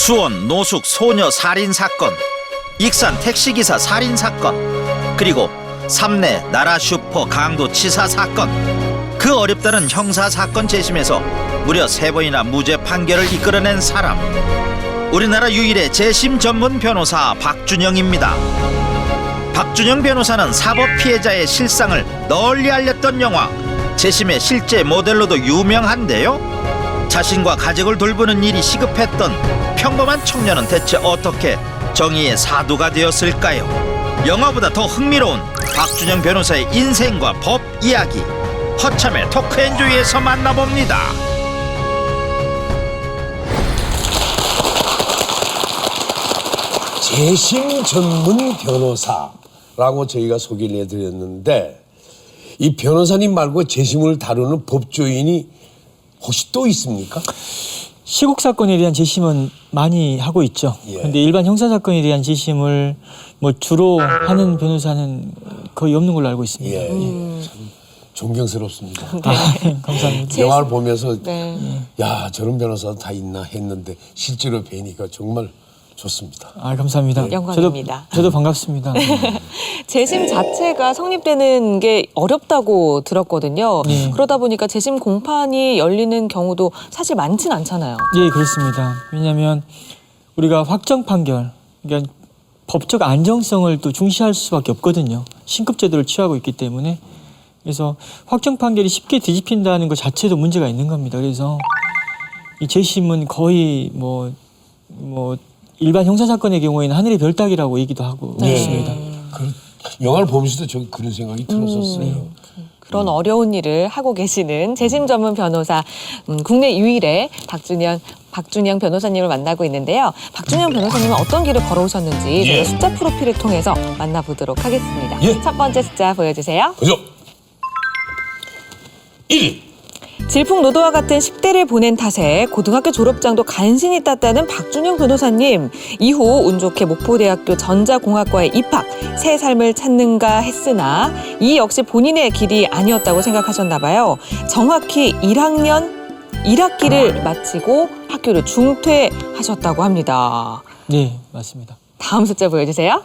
수원 노숙 소녀 살인 사건, 익산 택시기사 살인 사건, 그리고 삼내 나라 슈퍼 강도 치사 사건. 그 어렵다는 형사 사건 재심에서 무려 3번이나 무죄 판결을 이끌어낸 사람, 우리나라 유일의 재심 전문 변호사 박준영입니다. 박준영 변호사는 사법 피해자의 실상을 널리 알렸던 영화 재심의 실제 모델로도 유명한데요. 자신과 가족을 돌보는 일이 시급했던 평범한 청년은 대체 어떻게 정의의 사도가 되었을까요? 영화보다 더 흥미로운 박준영 변호사의 인생과 법 이야기, 허참의 토크엔조이에서 만나봅니다. 재심 전문 변호사라고 저희가 소개를 해드렸는데, 이 변호사님 말고 재심을 다루는 법조인이 혹시 또 있습니까? 시국 사건에 대한 재심은 많이 하고 있죠. 그런데 일반 형사 사건에 대한 재심을 주로 하는 변호사는 거의 없는 걸로 알고 있습니다. 참 존경스럽습니다. 감사합니다. 영화를 보면서 야, 저런 변호사도 다 있나 했는데 실제로 뵈니까 정말 좋습니다. 감사합니다. 영광입니다. 저도 반갑습니다. 재심 자체가 성립되는 게 어렵다고 들었거든요. 그러다 보니까 재심 공판이 열리는 경우도 사실 많진 않잖아요. 예, 그렇습니다. 왜냐하면 우리가 확정 판결, 그러니까 법적 안정성을 또 중시할 수밖에 없거든요. 신급 제도를 취하고 있기 때문에. 그래서 확정 판결이 쉽게 뒤집힌다는 것 자체도 문제가 있는 겁니다. 그래서 이 재심은 거의 일반 형사 사건의 경우에는 하늘의 별 따기라고 얘기도 하고 있습니다. 영화를 보면서도 저 그런 생각이 들었었어요. 그런 어려운 일을 하고 계시는 재심 전문 변호사, 국내 유일의 박준영 변호사님을 만나고 있는데요. 박준영 변호사님은 어떤 길을 걸어오셨는지 저희 숫자 프로필을 통해서 만나보도록 하겠습니다. 첫 번째 숫자 보여주세요. 그죠? 1. 질풍노도와 같은 10대를 보낸 탓에 고등학교 졸업장도 간신히 땄다는 박준영 변호사님. 이후 운 좋게 목포대학교 전자공학과에 입학, 새 삶을 찾는가 했으나 이 역시 본인의 길이 아니었다고 생각하셨나 봐요. 정확히 1학년 1학기를 마치고 학교를 중퇴하셨다고 합니다. 네, 맞습니다. 다음 숫자 보여주세요.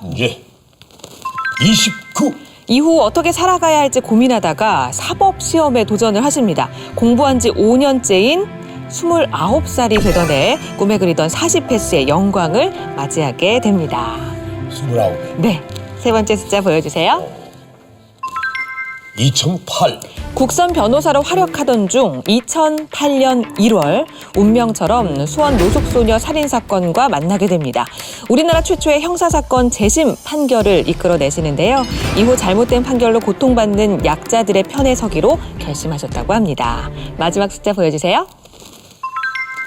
29. 이후 어떻게 살아가야 할지 고민하다가 사법시험에 도전을 하십니다. 공부한 지 5년째인 29살이 되던 해 꿈에 그리던 40횟수의 영광을 맞이하게 됩니다. 29. 네, 세 번째 숫자 보여주세요. 2008. 국선 변호사로 활약하던 중 2008년 1월 운명처럼 수원 노숙소녀 살인사건과 만나게 됩니다. 우리나라 최초의 형사사건 재심 판결을 이끌어내시는데요. 이후 잘못된 판결로 고통받는 약자들의 편에 서기로 결심하셨다고 합니다. 마지막 숫자 보여주세요.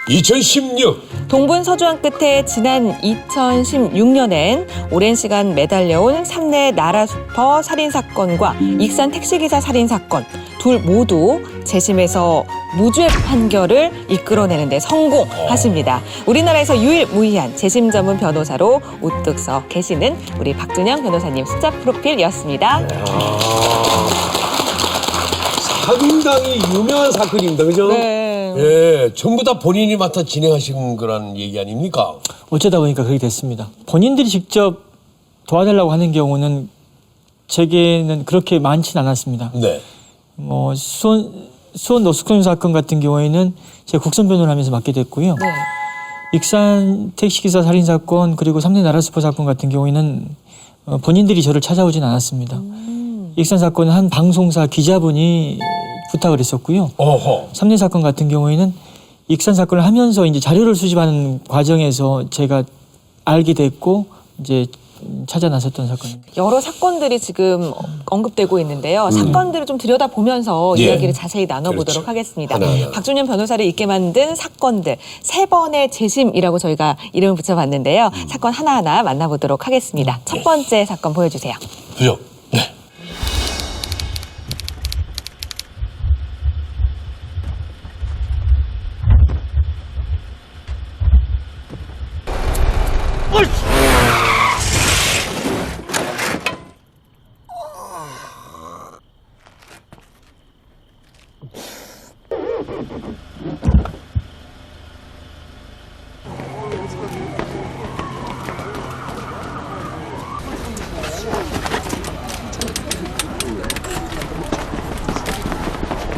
2016. 동분서주한 끝에 지난 2016년엔 오랜 시간 매달려온 삼내 나라 슈퍼 살인사건과 익산 택시기사 살인사건 둘 모두 재심에서 무죄 판결을 이끌어내는 데 성공하십니다. 우리나라에서 유일무이한 재심 전문 변호사로 우뚝 서 계시는 우리 박준영 변호사님 숫자 프로필이었습니다. 상당히 유명한 사건입니다. 그죠? 네. 예, 전부 다 본인이 맡아 진행하신 거란 얘기 아닙니까? 어쩌다 보니까 그렇게 됐습니다. 본인들이 직접 도와달라고 하는 경우는 제게는 그렇게 많지는 않았습니다. 네. 수원 노숙소녀 사건 같은 경우에는 제가 국선 변호를 하면서 맡게 됐고요. 네. 익산 택시기사 살인 사건 그리고 삼내 나라 슈퍼 사건 같은 경우에는 본인들이 저를 찾아오진 않았습니다. 익산 사건은 한 방송사 기자분이 부탁을 했었고요. 삼내 사건 같은 경우에는 익산 사건을 하면서 이제 자료를 수집하는 과정에서 제가 알게 됐고 이제 찾아 나섰던 사건입니다. 여러 사건들이 지금 언급되고 있는데요. 사건들을 좀 들여다보면서 이야기를 자세히 나눠보도록 하겠습니다. 박준영 변호사를 있게 만든 사건들 3번의 재심이라고 저희가 이름을 붙여봤는데요. 사건 하나하나 만나보도록 하겠습니다. 첫 번째 사건 보여주세요. 그죠? 네.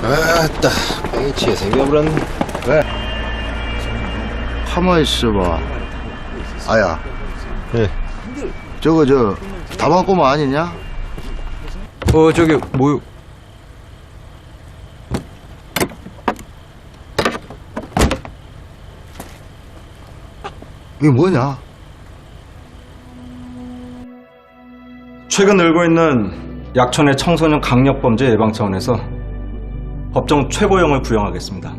아따, 뺑치에 생겨버렸네. 왜? 가만히 있어봐. 아야. 예. 저거 다방 꼬마 아니냐? 저기, 뭐요? 이게 뭐냐? 최근 늘고 있는 약촌의 청소년 강력범죄 예방 차원에서 법정 최고형을 부여하겠습니다.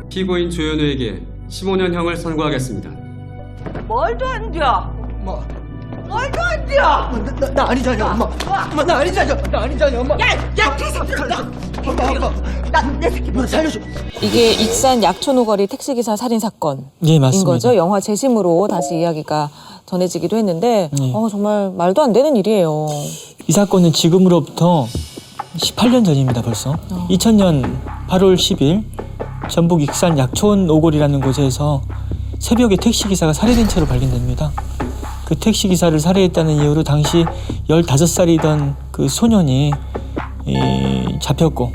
피고인 조현우에게 15년형을 선고하겠습니다. 말도 안 돼. 말도 안 돼. 나 아니잖아, 엄마. 엄마, 나 아니잖아. 나 아니잖아, 엄마. 야, 개새끼야. 나내 새끼 뭐 살려줘. 이게 익산 약촌오거리 택시기사 살인 사건인 예, 맞습니다. 거죠. 영화 재심으로 다시 이야기가 전해지기도 했는데 네. 정말 말도 안 되는 일이에요. 이 사건은 지금으로부터 18년 전입니다, 벌써. 2000년 8월 10일 전북 익산 약촌 오골이라는 곳에서 새벽에 택시기사가 살해된 채로 발견됩니다. 그 택시기사를 살해했다는 이유로 당시 15살이던 그 소년이 잡혔고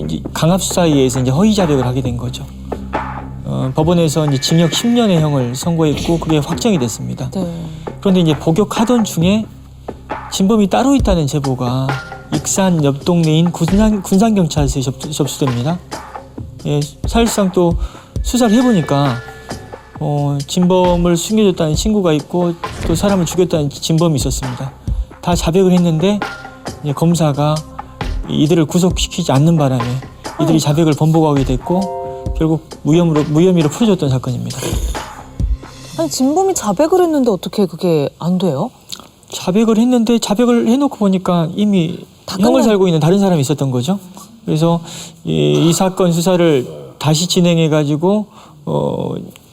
이제 강압수사에 의해서 이제 허위 자백을 하게 된 거죠. 법원에서 이제 징역 10년의 형을 선고했고 그게 확정이 됐습니다. 네. 그런데 이제 복역하던 중에 진범이 따로 있다는 제보가 익산 옆 동네인 군산경찰서에 접수됩니다. 예, 사실상 또 수사를 해보니까 진범을 숨겨줬다는 친구가 있고 또 사람을 죽였다는 진범이 있었습니다. 다 자백을 했는데 이제 검사가 이들을 구속시키지 않는 바람에 이들이 자백을 번복하게 됐고 결국 무혐의로 풀어줬던 사건입니다. 아니 진범이 자백을 했는데 어떻게 그게 안 돼요? 자백을 했는데 자백을 해놓고 보니까 이미 형을 살고 있는 다른 사람이 있었던 거죠. 그래서 이 사건 수사를 다시 진행해가지고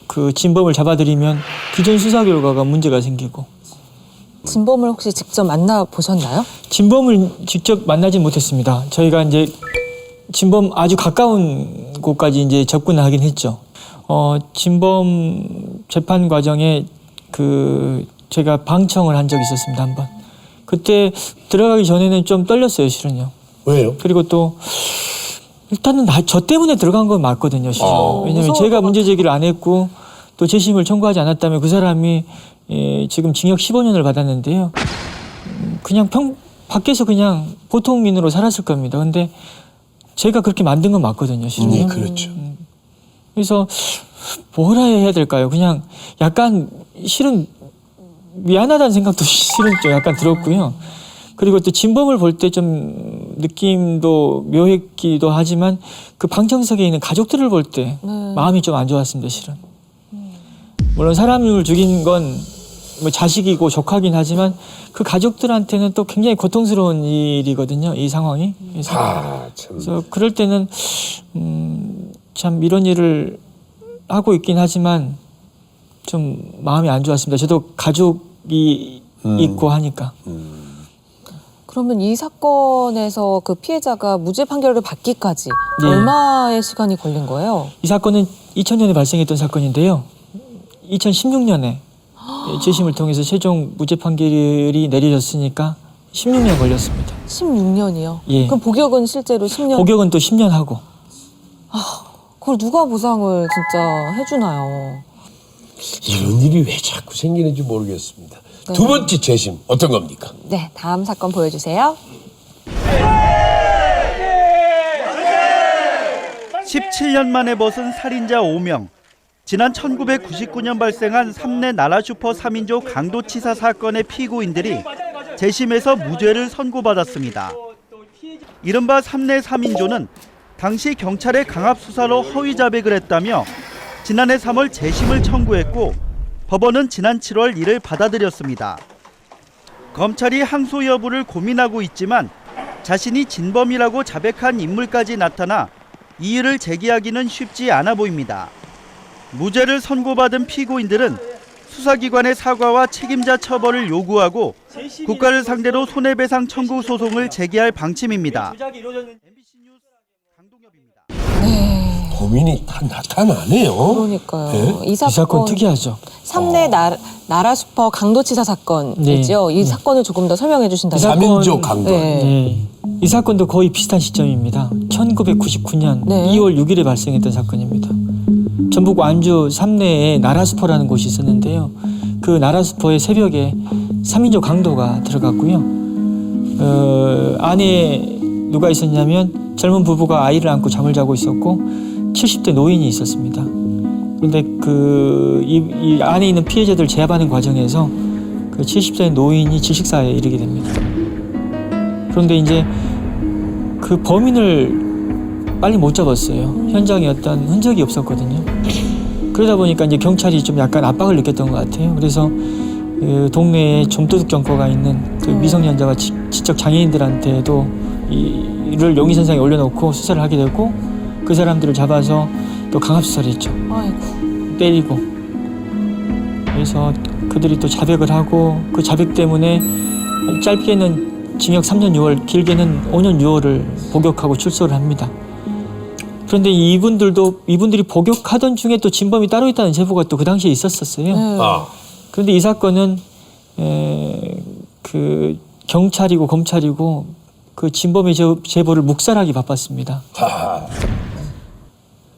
그 진범을 잡아들이면 기존 수사 결과가 문제가 생기고. 진범을 혹시 직접 만나 보셨나요? 진범을 직접 만나지 못했습니다. 저희가 이제 진범 아주 가까운 곳까지 이제 접근하긴 했죠. 진범 재판 과정에 제가 방청을 한 적이 있었습니다, 한번. 그때 들어가기 전에는 좀 떨렸어요, 실은요. 왜요? 그리고 또 일단은 저 때문에 들어간 건 맞거든요, 실은. 왜냐면 제가 문제 제기를 안 했고 또 재심을 청구하지 않았다면 그 사람이 지금 징역 15년을 받았는데요. 그냥 밖에서 그냥 보통민으로 살았을 겁니다. 근데 제가 그렇게 만든 건 맞거든요, 실은. 네, 그렇죠. 그래서 뭐라 해야 될까요? 그냥 약간 실은 미안하다는 생각도 실은 좀 약간 들었고요. 그리고 또 진범을 볼 때 좀 느낌도 묘했기도 하지만 그 방청석에 있는 가족들을 볼 때 마음이 좀 안 좋았습니다, 실은. 물론 사람을 죽인 건 뭐 자식이고 조카긴 하지만 그 가족들한테는 또 굉장히 고통스러운 일이거든요, 이 상황이. 그래서 그럴 때는 참 이런 일을 하고 있긴 하지만 좀 마음이 안 좋았습니다. 저도 가족이 있고 하니까. 그러면 이 사건에서 그 피해자가 무죄 판결을 받기까지 네. 얼마의 시간이 걸린 거예요? 이 사건은 2000년에 발생했던 사건인데요. 2016년에 재심을 통해서 최종 무죄 판결이 내려졌으니까 16년 걸렸습니다. 16년이요? 예. 그럼 복역은 실제로 10년? 복역은 또 10년 하고. 그걸 누가 보상을 진짜 해주나요? 이런 일이 왜 자꾸 생기는지 모르겠습니다. 네. 두 번째 재심 어떤 겁니까? 네, 다음 사건 보여주세요. 17년 만에 벗은 살인자 5명. 지난 1999년 발생한 삼내 나라슈퍼 3인조 강도치사 사건의 피고인들이 재심에서 무죄를 선고받았습니다. 이른바 삼내 3인조는 당시 경찰의 강압수사로 허위 자백을 했다며 지난해 3월 재심을 청구했고 법원은 지난 7월 이를 받아들였습니다. 검찰이 항소 여부를 고민하고 있지만 자신이 진범이라고 자백한 인물까지 나타나 이의를 제기하기는 쉽지 않아 보입니다. 무죄를 선고받은 피고인들은 수사기관의 사과와 책임자 처벌을 요구하고 국가를 상대로 손해배상 청구 소송을 제기할 방침입니다. 네. 범인이 다 나타나네요. 그러니까요. 네? 이 이 사건 특이하죠. 삼내 나라슈퍼 강도치사 사건이죠. 이 사건을 조금 더 설명해 주신다면. 3인조 강도. 네. 이 사건도 거의 비슷한 시점입니다. 1999년 네. 2월 6일에 발생했던 사건입니다. 전북 완주 삼내에 나라수퍼라는 곳이 있었는데요. 그 나라수퍼의 새벽에 3인조 강도가 들어갔고요. 안에 누가 있었냐면 젊은 부부가 아이를 안고 잠을 자고 있었고 70대 노인이 있었습니다. 그런데 이 안에 있는 피해자들 제압하는 과정에서 그 70대 노인이 질식사에 이르게 됩니다. 그런데 이제 그 범인을 빨리 못 잡았어요. 현장에 어떤 흔적이 없었거든요. 그러다 보니까 이제 경찰이 좀 약간 압박을 느꼈던 것 같아요. 그래서 그 동네에 좀도둑 경과가 있는 그 미성년자와 지적 장애인들한테도 이를 용의선상에 올려놓고 수사를 하게 되고 그 사람들을 잡아서 또 강압수사를 했죠. 아이고. 때리고. 그래서 그들이 또 자백을 하고 그 자백 때문에 짧게는 징역 3년 6월, 길게는 5년 6월을 복역하고 출소를 합니다. 그런데 이분들이 복역하던 중에 또 진범이 따로 있다는 제보가 또 그 당시에 있었어요. 그런데 이 사건은 그 경찰이고 검찰이고 그 진범의 제보를 묵살하기 바빴습니다.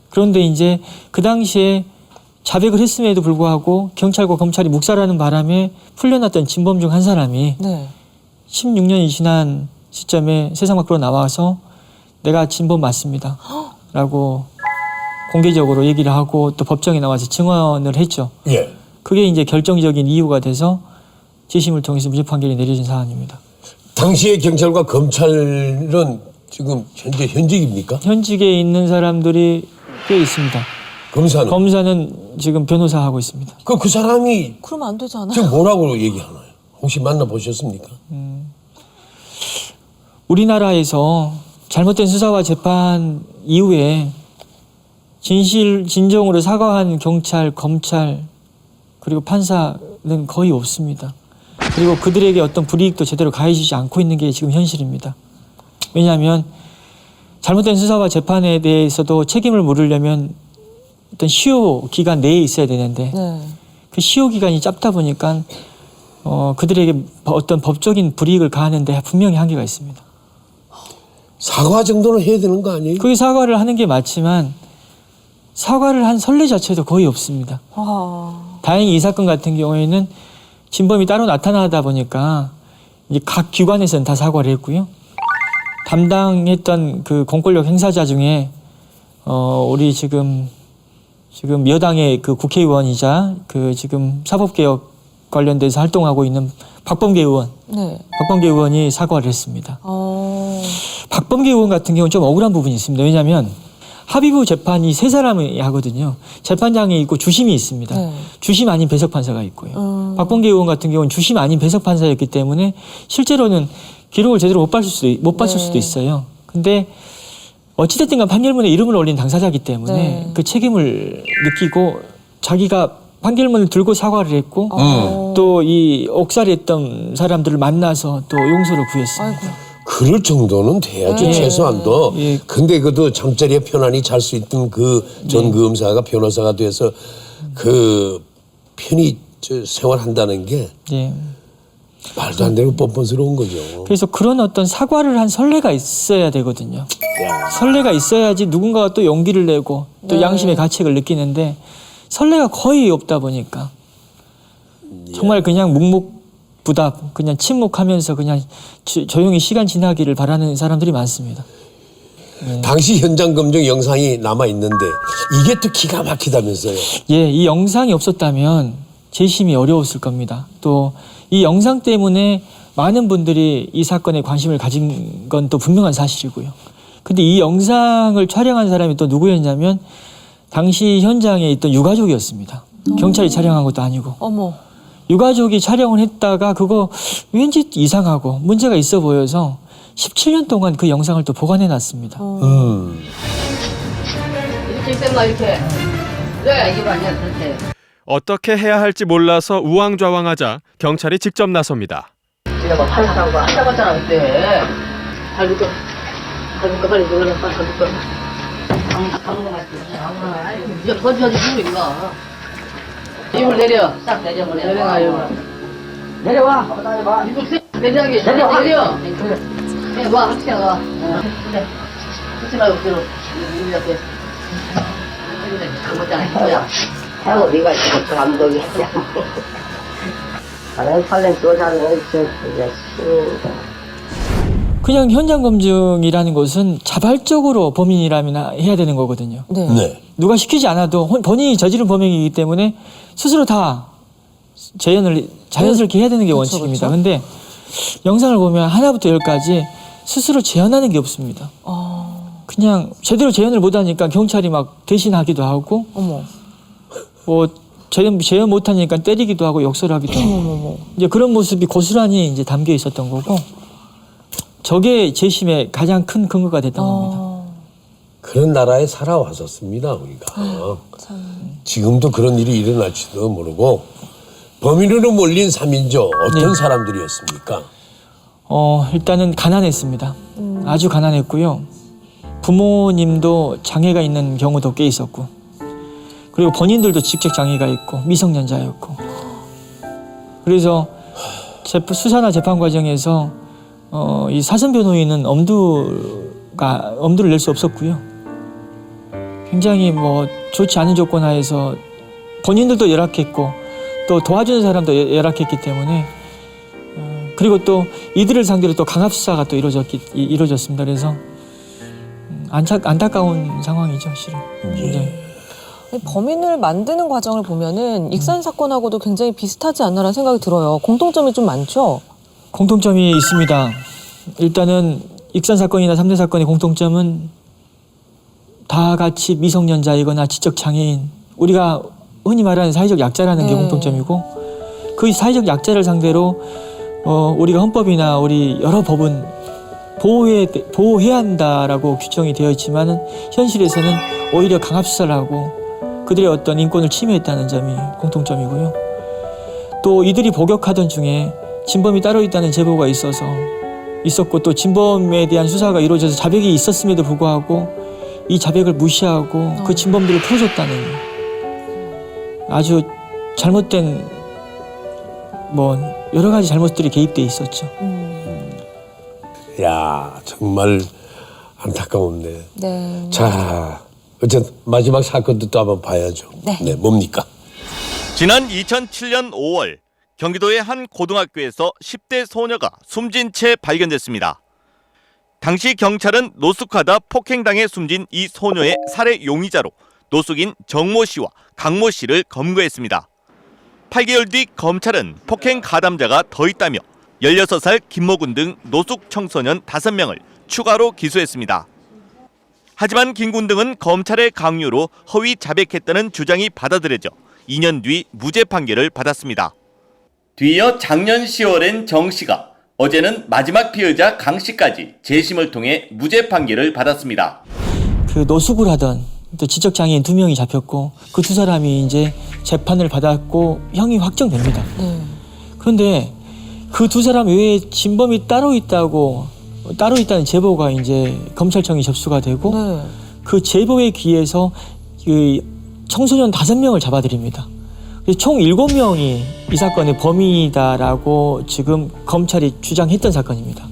그런데 이제 그 당시에 자백을 했음에도 불구하고 경찰과 검찰이 묵살하는 바람에 풀려났던 진범 중 한 사람이 16년이 지난 시점에 세상 밖으로 나와서 내가 진범 맞습니다 라고 공개적으로 얘기를 하고 또 법정에 나와서 증언을 했죠. 예. 그게 이제 결정적인 이유가 돼서 재심을 통해서 무죄 판결이 내려진 사안입니다. 당시에 경찰과 검찰은 지금 현재 현직입니까? 현직에 있는 사람들이 꽤 있습니다. 검사는 지금 변호사 하고 있습니다. 그 사람이 그러면 안 되잖아요. 지금 뭐라고 얘기하나요? 혹시 만나보셨습니까? 우리나라에서 잘못된 수사와 재판 이후에 진정으로 사과한 경찰, 검찰 그리고 판사는 거의 없습니다. 그리고 그들에게 어떤 불이익도 제대로 가해지지 않고 있는 게 지금 현실입니다. 왜냐하면 잘못된 수사와 재판에 대해서도 책임을 물으려면 어떤 시효 기간 내에 있어야 되는데 그 시효 기간이 짧다 보니까 그들에게 어떤 법적인 불이익을 가하는 데 분명히 한계가 있습니다. 사과 정도는 해야 되는 거 아니에요? 그게 사과를 하는 게 맞지만 사과를 한 선례 자체도 거의 없습니다. 다행히 이 사건 같은 경우에는 진범이 따로 나타나다 보니까 이제 각 기관에서는 다 사과를 했고요. 담당했던 그 공권력 행사자 중에 우리 지금 여당의 그 국회의원이자 그 지금 사법개혁 관련돼서 활동하고 있는 박범계 의원. 박범계 의원이 사과를 했습니다. 박범계 의원 같은 경우는 좀 억울한 부분이 있습니다. 왜냐하면 합의부 재판이 3사람이 하거든요. 재판장이 있고 주심이 있습니다. 주심 아닌 배석 판사가 있고요. 박범계 의원 같은 경우는 주심 아닌 배석 판사였기 때문에 실제로는 기록을 제대로 못 봤을 수도 있어요. 근데 어찌됐든 간 판결문에 이름을 올린 당사자이기 때문에 그 책임을 느끼고 자기가 판결문을 들고 사과를 했고 또 이 옥살이했던 사람들을 만나서 또 용서를 구했습니다. 그럴 정도는 돼야죠. 최소한도. 근데 그도 잠자리에 편안히 잘 수 있던 그 전 검사가 변호사가 돼서 그 편히 생활한다는 게 말도 안 되고 뻔뻔스러운 거죠. 그래서 그런 어떤 사과를 한 선례가 있어야 되거든요. 선례가 있어야지 누군가가 또 용기를 내고 또 양심의 가책을 느끼는데 선례가 거의 없다 보니까 정말 그냥 묵묵부답 그냥 침묵하면서 그냥 조용히 시간 지나기를 바라는 사람들이 많습니다. 당시 현장 검증 영상이 남아 있는데 이게 또 기가 막히다면서요. 이 영상이 없었다면 재심이 어려웠을 겁니다. 또 이 영상 때문에 많은 분들이 이 사건에 관심을 가진 건 또 분명한 사실이고요. 근데 이 영상을 촬영한 사람이 또 누구였냐면 당시 현장에 있던 유가족이었습니다. 경찰이 촬영한 것도 아니고. 유가족이 촬영을 했다가 그거 왠지 이상하고 문제가 있어 보여서 17년 동안 그 영상을 또 보관해 놨습니다. 이렇게 있었나 이렇게. 그래 이게 맞냐 그렇게. 어떻게 해야 할지 몰라서 우왕좌왕하자 경찰이 직접 나섭니다. 내가 막 팔사하고 한다고 했잖아 그때. 잘 묶어 빨리 눌러라 빨리 묶어. 이제 거주하지 모르니까. 힘을 내려. 싹 내려버려. 내려가. 내려와. 내려가게. 내려. 와, 같이 가. 그래. 같이 가요, 그대로. 이렇게. 그거잖아, 하고 네가 이렇게 감독이 했냐. 다른 팔렘 또 자는 그냥 현장 검증이라는 것은 자발적으로 범인이라면 해야 되는 거거든요. 네. 누가 시키지 않아도 본인이 저지른 범행이기 때문에 스스로 다 재현을 자연스럽게 해야 되는 게 원칙입니다. 근데 영상을 보면 하나부터 열까지 스스로 재현하는 게 없습니다. 그냥 제대로 재현을 못하니까 경찰이 막 대신하기도 하고, 뭐 재현 못하니까 때리기도 하고 욕설하기도 하고, 이제 그런 모습이 고스란히 이제 담겨 있었던 거고, 저게 재심의 가장 큰 근거가 됐던 겁니다. 그런 나라에 살아왔었습니다, 우리가. 지금도 그런 일이 일어날지도 모르고. 범인으로 몰린 3인조 어떤 사람들이었습니까? 일단은 가난했습니다. 아주 가난했고요. 부모님도 장애가 있는 경우도 꽤 있었고, 그리고 본인들도 직접 장애가 있고 미성년자였고, 그래서 수사나 재판 과정에서 이 사선 변호인은 엄두를 낼 수 없었고요. 굉장히 뭐 좋지 않은 조건 하에서 본인들도 열악했고 또 도와주는 사람도 열악했기 때문에, 그리고 또 이들을 상대로 또 강압 수사가 또 이루어졌습니다. 그래서 안타까운 상황이죠, 실은. 굉장히. 범인을 만드는 과정을 보면은 익산 사건하고도 굉장히 비슷하지 않나라는 생각이 들어요. 공통점이 좀 많죠? 공통점이 있습니다. 일단은 익산 사건이나 3대 사건의 공통점은 다 같이 미성년자이거나 지적 장애인, 우리가 흔히 말하는 사회적 약자라는 게 공통점이고, 그 사회적 약자를 상대로 우리가 헌법이나 우리 여러 법은 보호해야 한다라고 규정이 되어 있지만은 현실에서는 오히려 강압 수사를 하고 그들의 어떤 인권을 침해했다는 점이 공통점이고요. 또 이들이 복역하던 중에 진범이 따로 있다는 제보가 있었고, 또 진범에 대한 수사가 이루어져서 자백이 있었음에도 불구하고 이 자백을 무시하고 그 진범들을 풀어줬다는 아주 잘못된 뭐 여러 가지 잘못들이 개입돼 있었죠. 야, 정말 안타까운데. 네. 자, 어쨌든 마지막 사건도 또 한번 봐야죠. 네. 뭡니까? 지난 2007년 5월 경기도의 한 고등학교에서 10대 소녀가 숨진 채 발견됐습니다. 당시 경찰은 노숙하다 폭행당해 숨진 이 소녀의 살해 용의자로 노숙인 정모 씨와 강모 씨를 검거했습니다. 8개월 뒤 검찰은 폭행 가담자가 더 있다며 16살 김모군 등 노숙 청소년 5명을 추가로 기소했습니다. 하지만 김 군 등은 검찰의 강요로 허위 자백했다는 주장이 받아들여져 2년 뒤 무죄 판결을 받았습니다. 뒤이어 작년 10월엔 정 씨가, 어제는 마지막 피해자 강 씨까지 재심을 통해 무죄 판결을 받았습니다. 그 노숙을 하던 또 지적 장애인 2명이 잡혔고, 그 2사람이 이제 재판을 받았고 형이 확정됩니다. 그런데 그 2사람 외에 진범이 따로 있다는 제보가 이제 검찰청이 접수가 되고, 그 제보에 기해서 그 청소년 5명을 잡아들입니다. 총 7명이 이 사건의 범인이다라고 지금 검찰이 주장했던 사건입니다.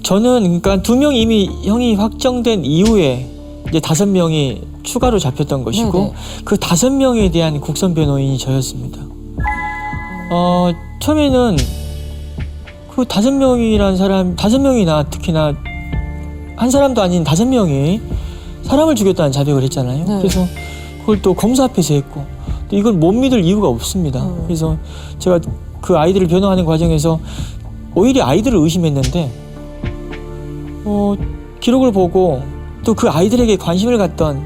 저는 그러니까 2명이 이미 형이 확정된 이후에 이제 5명이 추가로 잡혔던 것이고, 그 5명에 대한 국선 변호인이 저였습니다. 처음에는 그 5명이란 사람, 5명이나 특히나 한 사람도 아닌 5명이 사람을 죽였다는 자백을 했잖아요. 그래서 그걸 또 검사 앞에서 했고, 또 이걸 못 믿을 이유가 없습니다. 그래서 제가 그 아이들을 변호하는 과정에서 오히려 아이들을 의심했는데, 기록을 보고 또 그 아이들에게 관심을 갖던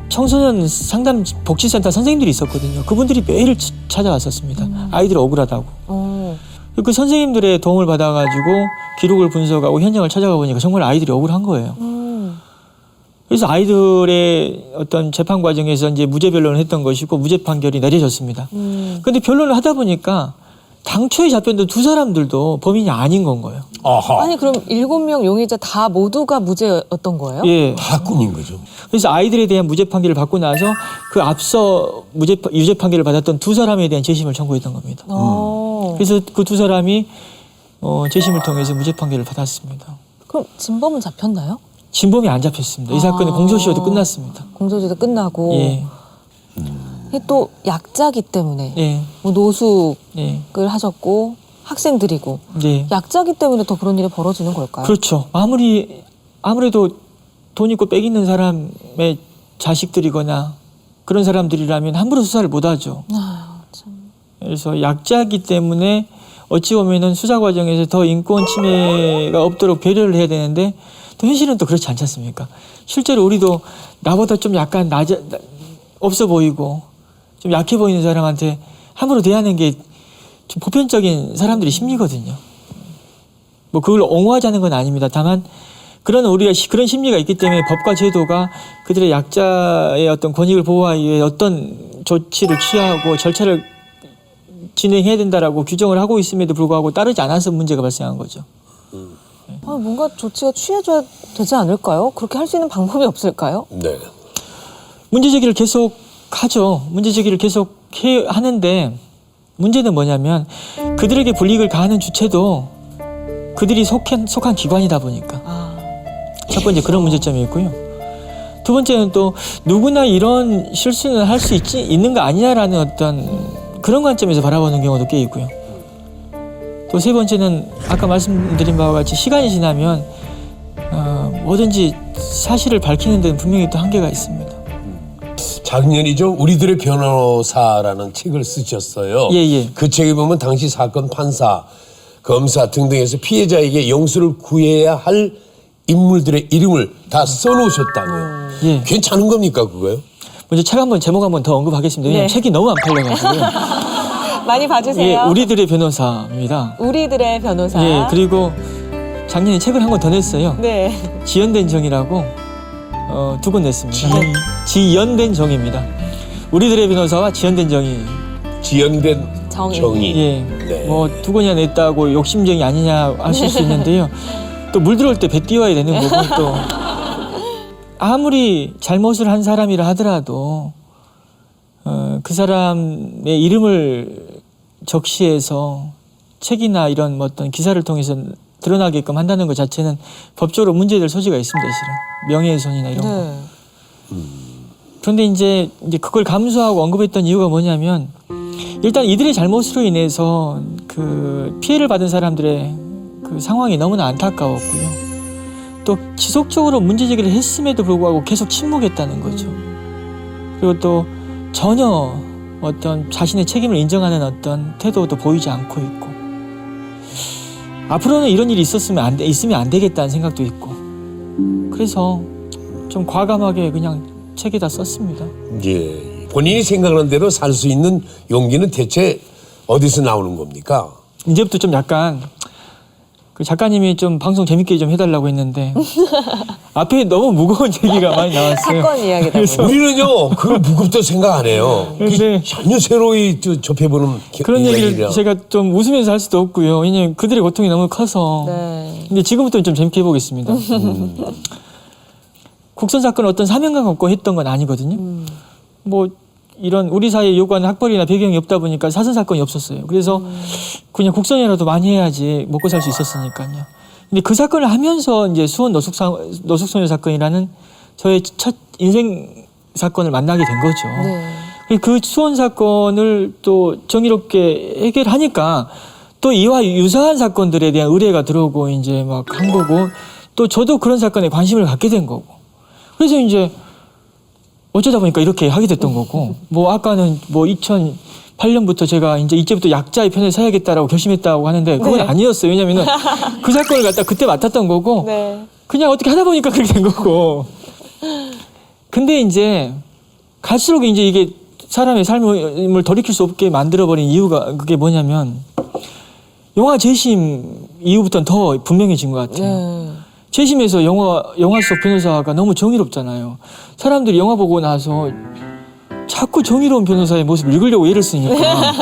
청소년 상담 복지센터 선생님들이 있었거든요. 그분들이 매일 찾아왔었습니다. 아이들 억울하다고. 그 선생님들의 도움을 받아가지고 기록을 분석하고 현장을 찾아가 보니까 정말 아이들이 억울한 거예요. 그래서 아이들의 어떤 재판 과정에서 이제 무죄 변론을 했던 것이고 무죄 판결이 내려졌습니다. 그런데 변론을 하다 보니까 당초에 잡혔던 두 사람들도 범인이 아닌 건 거예요. 아하. 아니 그럼 7명 용의자 다 모두가 무죄였던 거예요? 예. 다 꿈인 거죠. 그래서 아이들에 대한 무죄 판결을 받고 나서 그 앞서 유죄 판결을 받았던 두 사람에 대한 재심을 청구했던 겁니다. 그래서 그 두 사람이 재심을 통해서 무죄 판결을 받았습니다. 그럼 진범은 잡혔나요? 진범이 안 잡혔습니다. 이 사건은 공소시효도 끝났습니다. 공소시효도 끝나고. 예. 이게 또 약자기 때문에 예. 뭐 노숙을 예. 하셨고 학생들이고 예. 약자기 때문에 더 그런 일이 벌어지는 걸까요? 그렇죠. 아무래도 돈 있고 빽 있는 사람의 자식들이거나 그런 사람들이라면 함부로 수사를 못 하죠. 그래서 약자기 때문에 어찌 보면은 수사 과정에서 더 인권 침해가 없도록 배려를 해야 되는데 또 현실은 또 그렇지 않지 않습니까? 실제로 우리도 나보다 좀 약간 없어 보이고 좀 약해 보이는 사람한테 함부로 대하는 게 좀 보편적인 사람들의 심리거든요. 뭐 그걸 옹호하자는 건 아닙니다. 다만 우리가 그런 심리가 있기 때문에 법과 제도가 그들의 약자의 어떤 권익을 보호하기 위해 어떤 조치를 취하고 절차를 진행해야 된다라고 규정을 하고 있음에도 불구하고 따르지 않아서 문제가 발생한 거죠. 뭔가 조치가 취해줘야 되지 않을까요? 그렇게 할 수 있는 방법이 없을까요? 네. 문제 제기를 계속 하죠. 문제 제기를 계속 하는데 문제는 뭐냐면 그들에게 불이익을 가하는 주체도 그들이 속한 기관이다 보니까 첫 번째 그런 문제점이 있고요. 두 번째는 또 누구나 이런 실수는 할 수 있는 거 아니냐라는 어떤 그런 관점에서 바라보는 경우도 꽤 있고요. 또 세 번째는 아까 말씀드린 바와 같이 시간이 지나면 뭐든지 사실을 밝히는 데는 분명히 또 한계가 있습니다. 작년이죠. 우리들의 변호사라는 책을 쓰셨어요. 예. 그 책에 보면 당시 사건 판사, 검사 등등에서 피해자에게 용서를 구해야 할 인물들의 이름을 다 써놓으셨다고요. 예. 괜찮은 겁니까 그거요? 먼저 제목 한번 더 언급하겠습니다. 왜냐하면 책이 너무 안 팔려가지고요. 많이 봐주세요. 예, 우리들의 변호사입니다. 우리들의 변호사. 예, 그리고 작년에 책을 한 권 더 냈어요. 네. 지연된 정이라고 2권 냈습니다. 지연된 정입니다. 우리들의 변호사와 지연된 정의. 지연된 정의. 예. 네. 뭐 2권이나 냈다고 욕심쟁이 아니냐 하실 수 있는데요. 또 물 들어올 때 배 띄워야 되는 거고 또 아무리 잘못을 한 사람이라 하더라도 그 사람의 이름을 적시해서 책이나 이런 어떤 기사를 통해서 드러나게끔 한다는 것 자체는 법적으로 문제될 소지가 있습니다, 실은. 명예훼손이나 이런 거. 그런데 이제 그걸 감수하고 언급했던 이유가 뭐냐면 일단 이들의 잘못으로 인해서 그 피해를 받은 사람들의 그 상황이 너무나 안타까웠고요. 또 지속적으로 문제 제기를 했음에도 불구하고 계속 침묵했다는 거죠. 그리고 또 전혀 어떤 자신의 책임을 인정하는 어떤 태도도 보이지 않고 있고 앞으로는 이런 일이 있으면 안 되겠다는 생각도 있고 그래서 좀 과감하게 그냥 책에다 썼습니다. 예. 본인이 생각하는 대로 살 수 있는 용기는 대체 어디서 나오는 겁니까? 이제부터 좀 약간 그 작가님이 좀 방송 재밌게 좀 해달라고 했는데 앞에 너무 무거운 얘기가 많이 나왔어요. 사건 이야기다 보니까. 우리는요 그걸 무겁다 생각 안 해요. 근데 전혀 새로이 접해보는 그런 얘기를 제가 좀 웃으면서 할 수도 없고요. 왜냐면 그들의 고통이 너무 커서. 네. 근데 지금부터는 좀 재밌게 해보겠습니다. 국선 사건을 어떤 사명감 갖고 했던 건 아니거든요. 뭐 이런 우리 사회에 요구하는 학벌이나 배경이 없다 보니까 사선 사건이 없었어요. 그래서 그냥 국선이라도 많이 해야지 먹고 살 수 있었으니까요. 근데 그 사건을 하면서 이제 수원 노숙소녀 사건이라는 저의 첫 인생 사건을 만나게 된 거죠. 네. 그 수원 사건을 또 정의롭게 해결하니까 또 이와 유사한 사건들에 대한 의뢰가 들어오고 이제 막 한 거고 또 저도 그런 사건에 관심을 갖게 된 거고 그래서 이제 어쩌다 보니까 이렇게 하게 됐던 거고 뭐 아까는 뭐 2008년부터 제가 이제부터 약자의 편에 서야겠다라고 결심했다고 하는데 그건 네. 아니었어요. 왜냐면은 그 사건을 갖다 그때 맡았던 거고 네. 그냥 어떻게 하다 보니까 그렇게 된 거고 근데 이제 갈수록 이제 이게 사람의 삶을 돌이킬 수 없게 만들어버린 이유가 그게 뭐냐면 영화 재심 이후부터는 더 분명해진 것 같아요. 재심에서 영화 속 변호사가 너무 정의롭잖아요. 사람들이 영화 보고 나서 자꾸 정의로운 변호사의 모습을 읽으려고 애를 쓰니까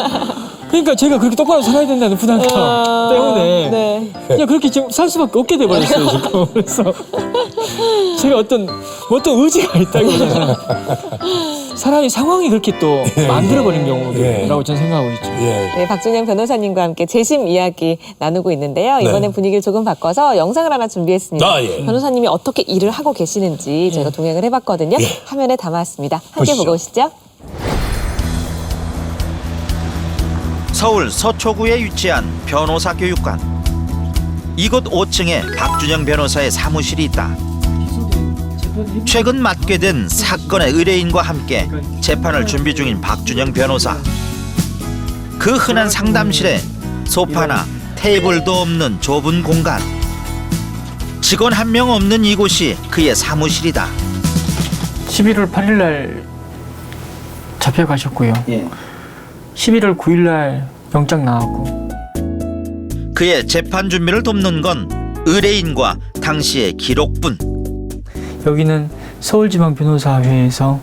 그러니까 제가 그렇게 똑바로 살아야 된다는 부담감 때문에 네. 그냥 그렇게 좀 살 수밖에 없게 돼버렸어요 지금. 그래서 제가 어떤 의지가 있다기보다는 사람이 상황이 그렇게 또 만들어버린 경우라고 저는 생각하고 있죠. 네, 박준영 변호사님과 함께 재심 이야기 나누고 있는데요. 이번엔 분위기를 조금 바꿔서 영상을 하나 준비했습니다. 변호사님이 어떻게 일을 하고 계시는지 저희가 동행을 해봤거든요. 화면에 담아왔습니다. 함께 보고 오시죠. 서울 서초구에 위치한 변호사 교육관. 이곳 5층에 박준영 변호사의 사무실이 있다. 최근 맡게 된 사건의 의뢰인과 함께 재판을 준비 중인 박준영 변호사. 그 흔한 상담실에 소파나 테이블도 없는 좁은 공간. 직원 한 명 없는 이곳이 그의 사무실이다. 11월 8일 날 잡혀가셨고요. 11월 9일 날 영장 나왔고. 그의 재판 준비를 돕는 건 의뢰인과 당시의 기록뿐. 여기는 서울지방변호사회에서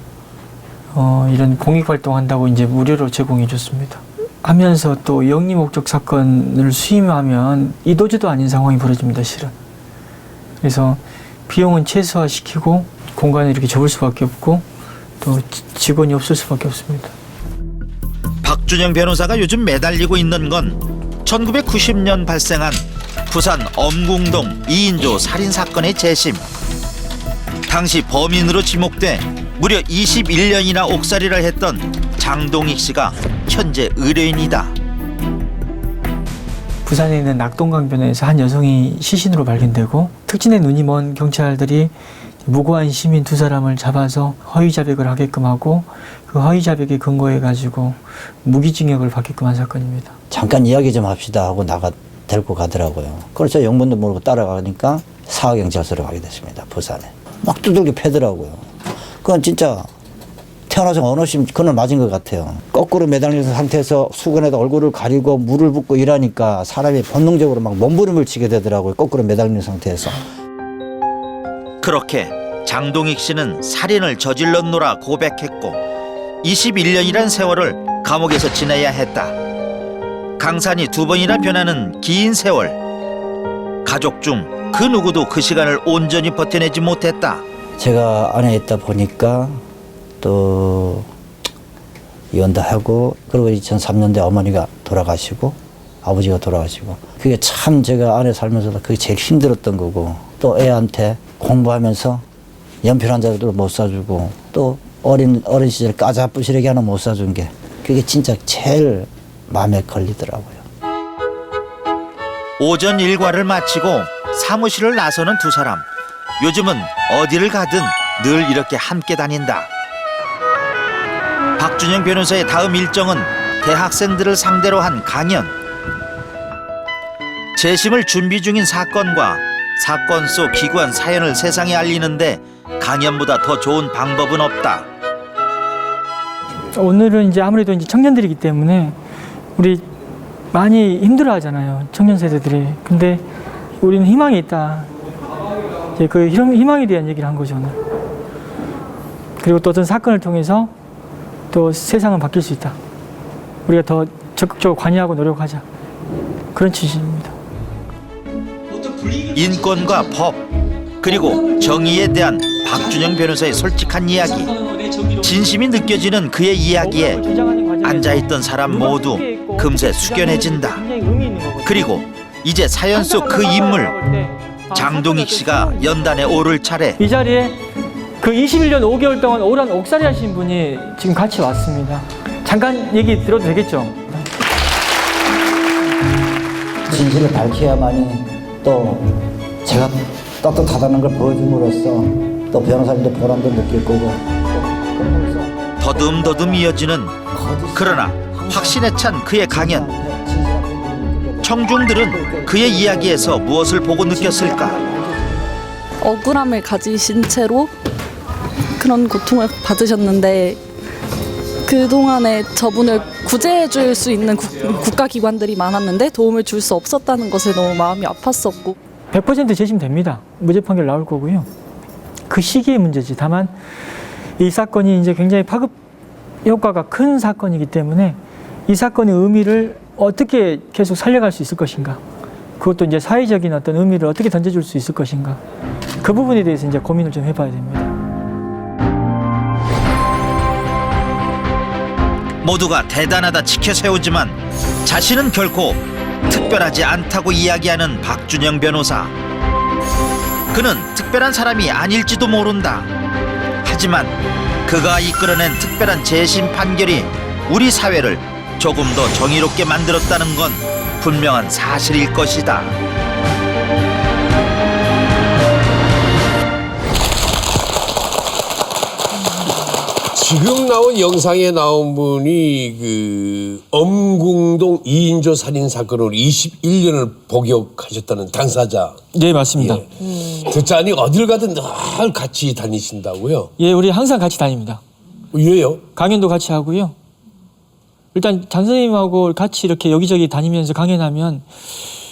이런 공익활동한다고 이제 무료로 제공해줬습니다. 하면서 또 영리 목적 사건을 수임하면 이도저도 아닌 상황이 벌어집니다, 실은. 그래서 비용은 최소화시키고 공간을 이렇게 접을 수밖에 없고 또 직원이 없을 수밖에 없습니다. 박준영 변호사가 요즘 매달리고 있는 건 1990년 발생한 부산 엄궁동 2인조 살인사건의 재심. 당시 범인으로 지목돼 무려 21년이나 옥살이를 했던 장동익 씨가 현재 의뢰인이다. 부산에 있는 낙동강변에서 한 여성이 시신으로 발견되고 특진의 눈이 먼 경찰들이 무고한 시민 2사람을 잡아서 허위 자백을 하게끔 하고 그 허위 자백에 근거해 가지고 무기징역을 받게끔 한 사건입니다. 잠깐 이야기 좀 합시다 하고 데리고 가더라고요. 그래서 영문도 모르고 따라가니까 사학경찰서로 가게 됐습니다. 부산에. 막 두들겨 패더라고요. 그건 진짜 태어나서 언어심 그날 맞은 것 같아요. 거꾸로 매달린 상태에서 수건에다 얼굴을 가리고 물을 붓고 이러니까 사람이 본능적으로 막 몸부림을 치게 되더라고요. 거꾸로 매달린 상태에서. 그렇게 장동익 씨는 살인을 저질렀노라 고백했고 21년이란 세월을 감옥에서 지내야 했다. 강산이 2번이나 변하는 긴 세월. 가족 중 그 누구도 그 시간을 온전히 버텨내지 못했다. 제가 안에 있다 보니까 또 이혼도 하고 그리고 2003년도에 어머니가 돌아가시고 아버지가 돌아가시고 그게 참 제가 안에 살면서도 그게 제일 힘들었던 거고 또 애한테 공부하면서 연필 한 자루도 못 사주고 또 어린 시절 까자부시래기 하나 못 사준 게 그게 진짜 제일 마음에 걸리더라고요. 오전 일과를 마치고 사무실을 나서는 2사람. 요즘은 어디를 가든 늘 이렇게 함께 다닌다. 박준영 변호사의 다음 일정은 대학생들을 상대로 한 강연. 재심을 준비 중인 사건과 사건 속 기구한 사연을 세상에 알리는데 강연보다 더 좋은 방법은 없다. 오늘은 이제 아무래도 이제 청년들이기 때문에 우리 많이 힘들어하잖아요, 청년 세대들이. 근데 우리는 희망이 있다. 이제 그 희망에 대한 얘기를 한 거죠, 오늘. 그리고 또 어떤 사건을 통해서 또 세상은 바뀔 수 있다. 우리가 더 적극적으로 관여하고 노력하자. 그런 취지입니다. 인권과 법 그리고 정의에 대한 박준영 변호사의 솔직한 이야기. 진심이 느껴지는 그의 이야기에 앉아있던 사람 모두 금세 숙연해진다. 그리고 이제 사연 속 그 인물 장동익 씨가 연단에 오를 차례. 이 자리에 그 21년 5개월 동안 오란 옥살이 하신 분이 지금 같이 왔습니다. 잠깐 얘기 들어도 되겠죠? 진실을 밝혀야만이 또 제가 떳떳하다는 걸 보여줌으로써 또 변호사님도 보람도 느낄 거고 더듬더듬 이어지는 그러나 확신에 찬 그의 강연. 청중들은 그의 이야기에서 무엇을 보고 느꼈을까? 억울함을 가지신 채로 그런 고통을 받으셨는데 그동안에 저분을 구제해 줄 수 있는 국가기관들이 많았는데 도움을 줄 수 없었다는 것에 너무 마음이 아팠었고 100% 재심됩니다. 무죄 판결 나올 거고요. 그 시기의 문제지. 다만 이 사건이 이제 굉장히 파급 효과가 큰 사건이기 때문에 이 사건의 의미를 어떻게 계속 살려갈 수 있을 것인가? 그것도 이제 사회적인 어떤 의미를 어떻게 던져줄 수 있을 것인가? 그 부분에 대해서 이제 고민을 좀 해봐야 됩니다. 모두가 대단하다 치켜 세우지만 자신은 결코 특별하지 않다고 이야기하는 박준영 변호사. 그는 특별한 사람이 아닐지도 모른다. 하지만 그가 이끌어낸 특별한 재심 판결이 우리 사회를 조금 더 정의롭게 만들었다는 건 분명한 사실일 것이다. 지금 나온 영상에 나온 분이 그 엄궁동 2인조 살인 사건으로 21년을 복역하셨다는 당사자. 네, 맞습니다. 예. 듣자니 어딜 가든 늘 같이 다니신다고요? 예, 우리 항상 같이 다닙니다. 왜요? 강연도 같이 하고요. 일단 장 선생님하고 같이 이렇게 여기저기 다니면서 강연하면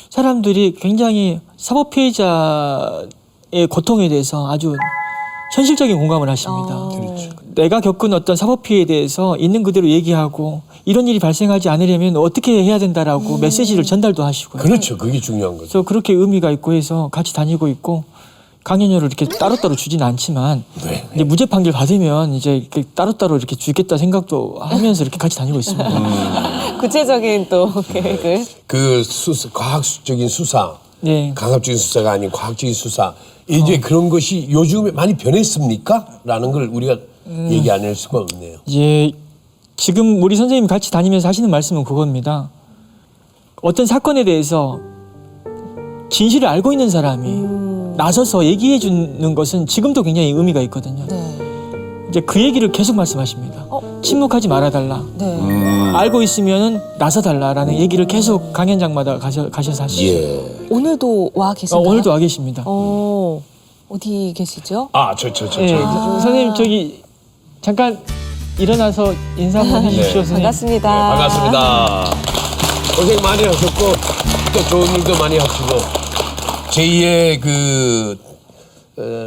사람들이 굉장히 사법 피해자의 고통에 대해서 아주 현실적인 공감을 하십니다. 그렇죠. 내가 겪은 어떤 사법 피해에 대해서 있는 그대로 얘기하고 이런 일이 발생하지 않으려면 어떻게 해야 된다라고 메시지를 전달도 하시고요. 그렇죠. 그게 중요한 거죠. 그래서 그렇게 의미가 있고 해서 같이 다니고 있고 강연료를 이렇게 따로따로 주진 않지만 이제 무죄 판결 받으면 이제 이렇게 따로따로 이렇게 주겠다 생각도 하면서 이렇게 같이 다니고 있습니다. 구체적인 또 계획을. 그 수사, 과학적인 수사, 네. 강압적인 수사가 아닌 과학적인 수사. 이제 그런 것이 요즘에 많이 변했습니까? 라는 걸 우리가 얘기 안 할 수가 없네요. 예, 지금 우리 선생님이 같이 다니면서 하시는 말씀은 그겁니다. 어떤 사건에 대해서 진실을 알고 있는 사람이 나서서 얘기해 주는 것은 지금도 굉장히 의미가 있거든요. 네. 이제 그 얘기를 계속 말씀하십니다. 침묵하지 말아달라. 네. 알고 있으면 나서달라라는 얘기를 계속 강연장마다 가셔서 하시죠. 예. 오늘도 와 계신가요? 오늘도 와 계십니다. 어디 계시죠? 예, 선생님 저기 잠깐 일어나서 인사 한번 해주십시오. 선생님. 반갑습니다. 네, 반갑습니다. 고생 많이 하셨고 또 좋은 일도 많이 하시고 제2의 그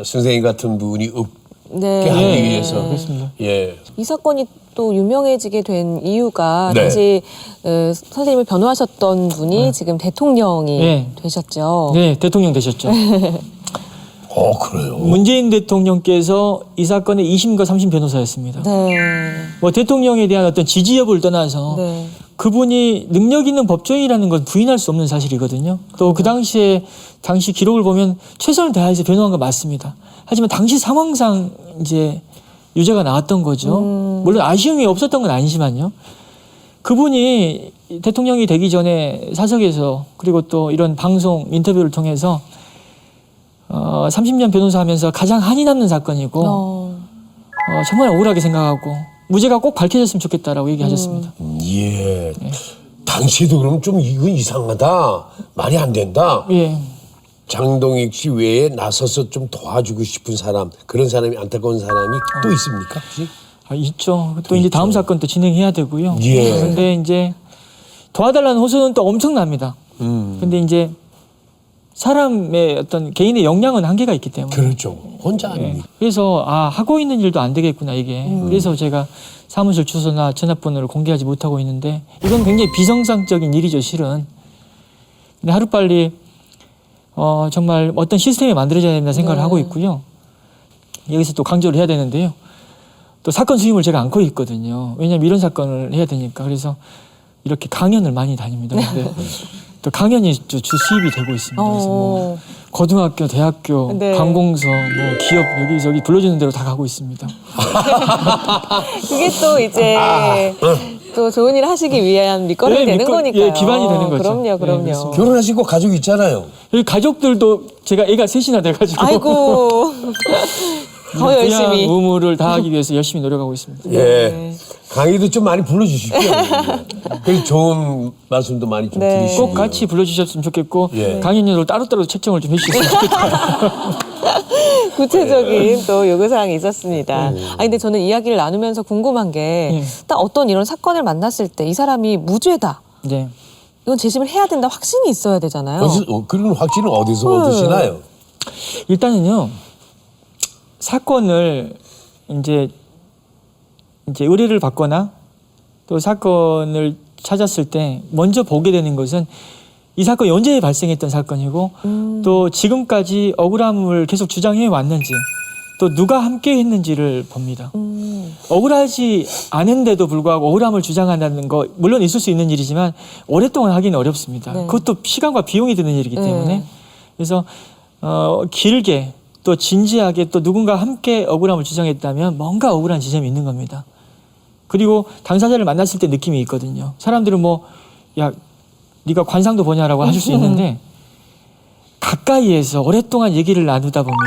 선생님 같은 분이 없게 하기 위해서 그렇습니다. 예. 이 사건이 또 유명해지게 된 이유가 네. 당시 선생님을 변호하셨던 분이 지금 대통령이 되셨죠. 네, 대통령 되셨죠. 그래요. 문재인 대통령께서 이 사건의 2심과 3심 변호사였습니다. 네. 뭐 대통령에 대한 어떤 지지 여부를 떠나서 네. 그분이 능력 있는 법조인이라는 건 부인할 수 없는 사실이거든요. 또 그 당시 기록을 보면 최선을 다해서 변호한 건 맞습니다. 하지만 당시 상황상 이제 유죄가 나왔던 거죠. 물론 아쉬움이 없었던 건 아니지만요. 그분이 대통령이 되기 전에 사석에서 그리고 또 이런 방송 인터뷰를 통해서 30년 변호사하면서 가장 한이 남는 사건이고 정말 억울하게 생각하고 무죄가 꼭 밝혀졌으면 좋겠다라고 얘기하셨습니다. 예. 당시에도 그럼 좀 이건 이상하다. 말이 안 된다. 예. 장동익 씨 외에 나서서 좀 도와주고 싶은 사람, 그런 사람이 안타까운 사람이 또 있습니까? 혹시? 있죠. 또 이제 다음 사건 또 진행해야 되고요. 예. 그런데 이제 도와달라는 호소는 또 엄청납니다. 근데 이제 사람의 어떤 개인의 역량은 한계가 있기 때문에. 그렇죠. 혼자 아닙니까? 그래서 하고 있는 일도 안 되겠구나 이게. 그래서 제가 사무실 주소나 전화번호를 공개하지 못하고 있는데 이건 굉장히 비정상적인 일이죠, 실은. 근데 하루빨리 정말 어떤 시스템이 만들어져야 된다 생각을 하고 있고요. 여기서 또 강조를 해야 되는데요. 또 사건 수임을 제가 안고 있거든요. 왜냐하면 이런 사건을 해야 되니까. 그래서 이렇게 강연을 많이 다닙니다. 근데 또 강연이 주 수입이 되고 있습니다. 그래서 뭐 고등학교, 대학교, 관공서, 뭐 기업 여기저기 불러주는 대로 다 가고 있습니다. 그게 또 이제 또 좋은 일 하시기 위한 밑거름이 되는 거니까요. 예, 기반이 되는 거죠. 그럼요. 네, 결혼하시고 가족 있잖아요. 여기 가족들도 제가 애가 셋이나 돼가지고. 아이고. 더 열심히. 의무를 다하기 위해서 열심히 노력하고 있습니다. 예. 강의도 좀 많이 불러주십시오. 그래서 좋은 말씀도 많이 좀 드리시고. 꼭 같이 불러주셨으면 좋겠고 강연료를 따로따로 책정을 좀 해주셨으면 좋겠다. 구체적인 또 요구사항이 있었습니다. 근데 저는 이야기를 나누면서 궁금한 게 딱 어떤 이런 사건을 만났을 때 이 사람이 무죄다. 네. 이건 재심을 해야 된다 확신이 있어야 되잖아요. 그런 확신은 어디서 얻으시나요? 일단은요. 사건을 이제 의뢰를 받거나 또 사건을 찾았을 때 먼저 보게 되는 것은 이 사건이 언제 발생했던 사건이고 또 지금까지 억울함을 계속 주장해 왔는지 또 누가 함께 했는지를 봅니다. 억울하지 않은데도 불구하고 억울함을 주장한다는 거 물론 있을 수 있는 일이지만 오랫동안 하기는 어렵습니다. 네. 그것도 시간과 비용이 드는 일이기 때문에 네. 그래서 길게 또 진지하게 또 누군가 함께 억울함을 주장했다면 뭔가 억울한 지점이 있는 겁니다. 그리고 당사자를 만났을 때 느낌이 있거든요. 사람들은 뭐 야 네가 관상도 보냐라고 하실 수 있는데 가까이에서 오랫동안 얘기를 나누다 보면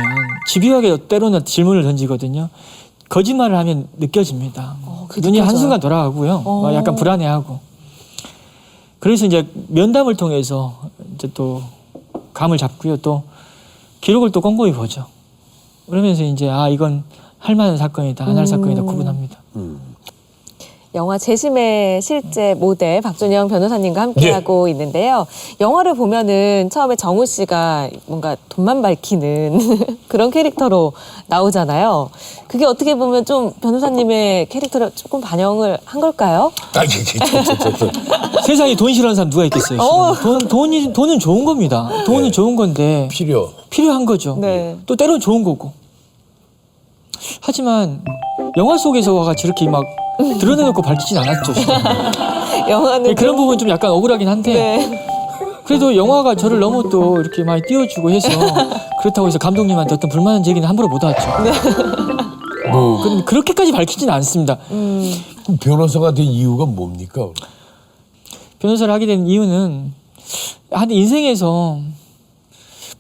집요하게 때로는 질문을 던지거든요. 거짓말을 하면 느껴집니다. 눈이 느껴져요? 한순간 돌아가고요. 약간 불안해하고. 그래서 이제 면담을 통해서 이제 또 감을 잡고요. 또 기록을 또 꼼꼼히 보죠. 그러면서 이제 이건 할 만한 사건이다, 안 할 사건이다 구분합니다. 영화 재심의 실제 모델 박준영 변호사님과 함께하고 있는데요. 영화를 보면은 처음에 정우 씨가 뭔가 돈만 밝히는 그런 캐릭터로 나오잖아요. 그게 어떻게 보면 좀 변호사님의 캐릭터를 조금 반영을 한 걸까요? 세상에 돈 싫어하는 사람 누가 있겠어요? 돈은 좋은 겁니다. 돈은 좋은 건데 필요한 거죠. 네. 또 때로는 좋은 거고. 하지만 영화 속에서가 저렇게 막 드러내놓고 밝히진 않았죠. 영화는 그런 부분 좀 약간 억울하긴 한데 네. 그래도 영화가 저를 너무 또 이렇게 많이 띄워주고 해서 그렇다고 해서 감독님한테 어떤 불만한 얘기는 함부로 못 하죠. 그렇게까지 밝히진 않습니다. 그럼 변호사가 된 이유가 뭡니까? 변호사를 하게 된 이유는 인생에서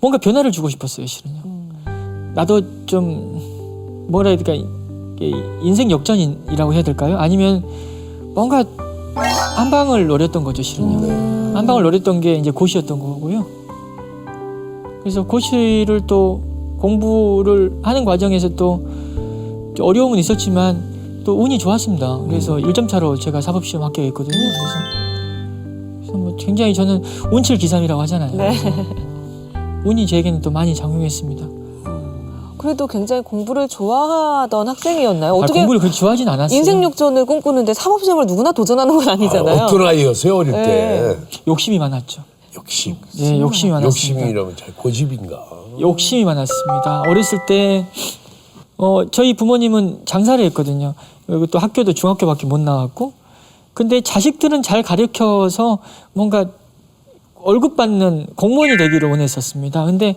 뭔가 변화를 주고 싶었어요, 실은요. 나도 좀 뭐라 해야 될까, 인생 역전이라고 해야 될까요? 아니면 뭔가 한 방을 노렸던 거죠, 실은요. 한 방을 노렸던 게 이제 고시였던 거고요. 그래서 고시를 또 공부를 하는 과정에서 또 어려움은 있었지만 또 운이 좋았습니다. 그래서 1점 차로 제가 사법시험 합격했거든요. 그래서 뭐 굉장히 저는 운칠기삼이라고 하잖아요. 네. 운이 제게는 또 많이 작용했습니다. 그래도 굉장히 공부를 좋아하던 학생이었나요? 어떻게 공부를 그렇게 좋아하진 않았어요. 인생 역전을 꿈꾸는데 사법시험을 누구나 도전하는 건 아니잖아요. 어떤 아이였어요 어릴 때? 욕심이 많았죠. 욕심. 네, 욕심이 많았습니다. 욕심이라면 잘 고집인가? 욕심이 많았습니다. 어렸을 때 저희 부모님은 장사를 했거든요. 그리고 또 학교도 중학교밖에 못 나왔고, 근데 자식들은 잘 가르쳐서 뭔가 월급 받는 공무원이 되기를 원했었습니다. 근데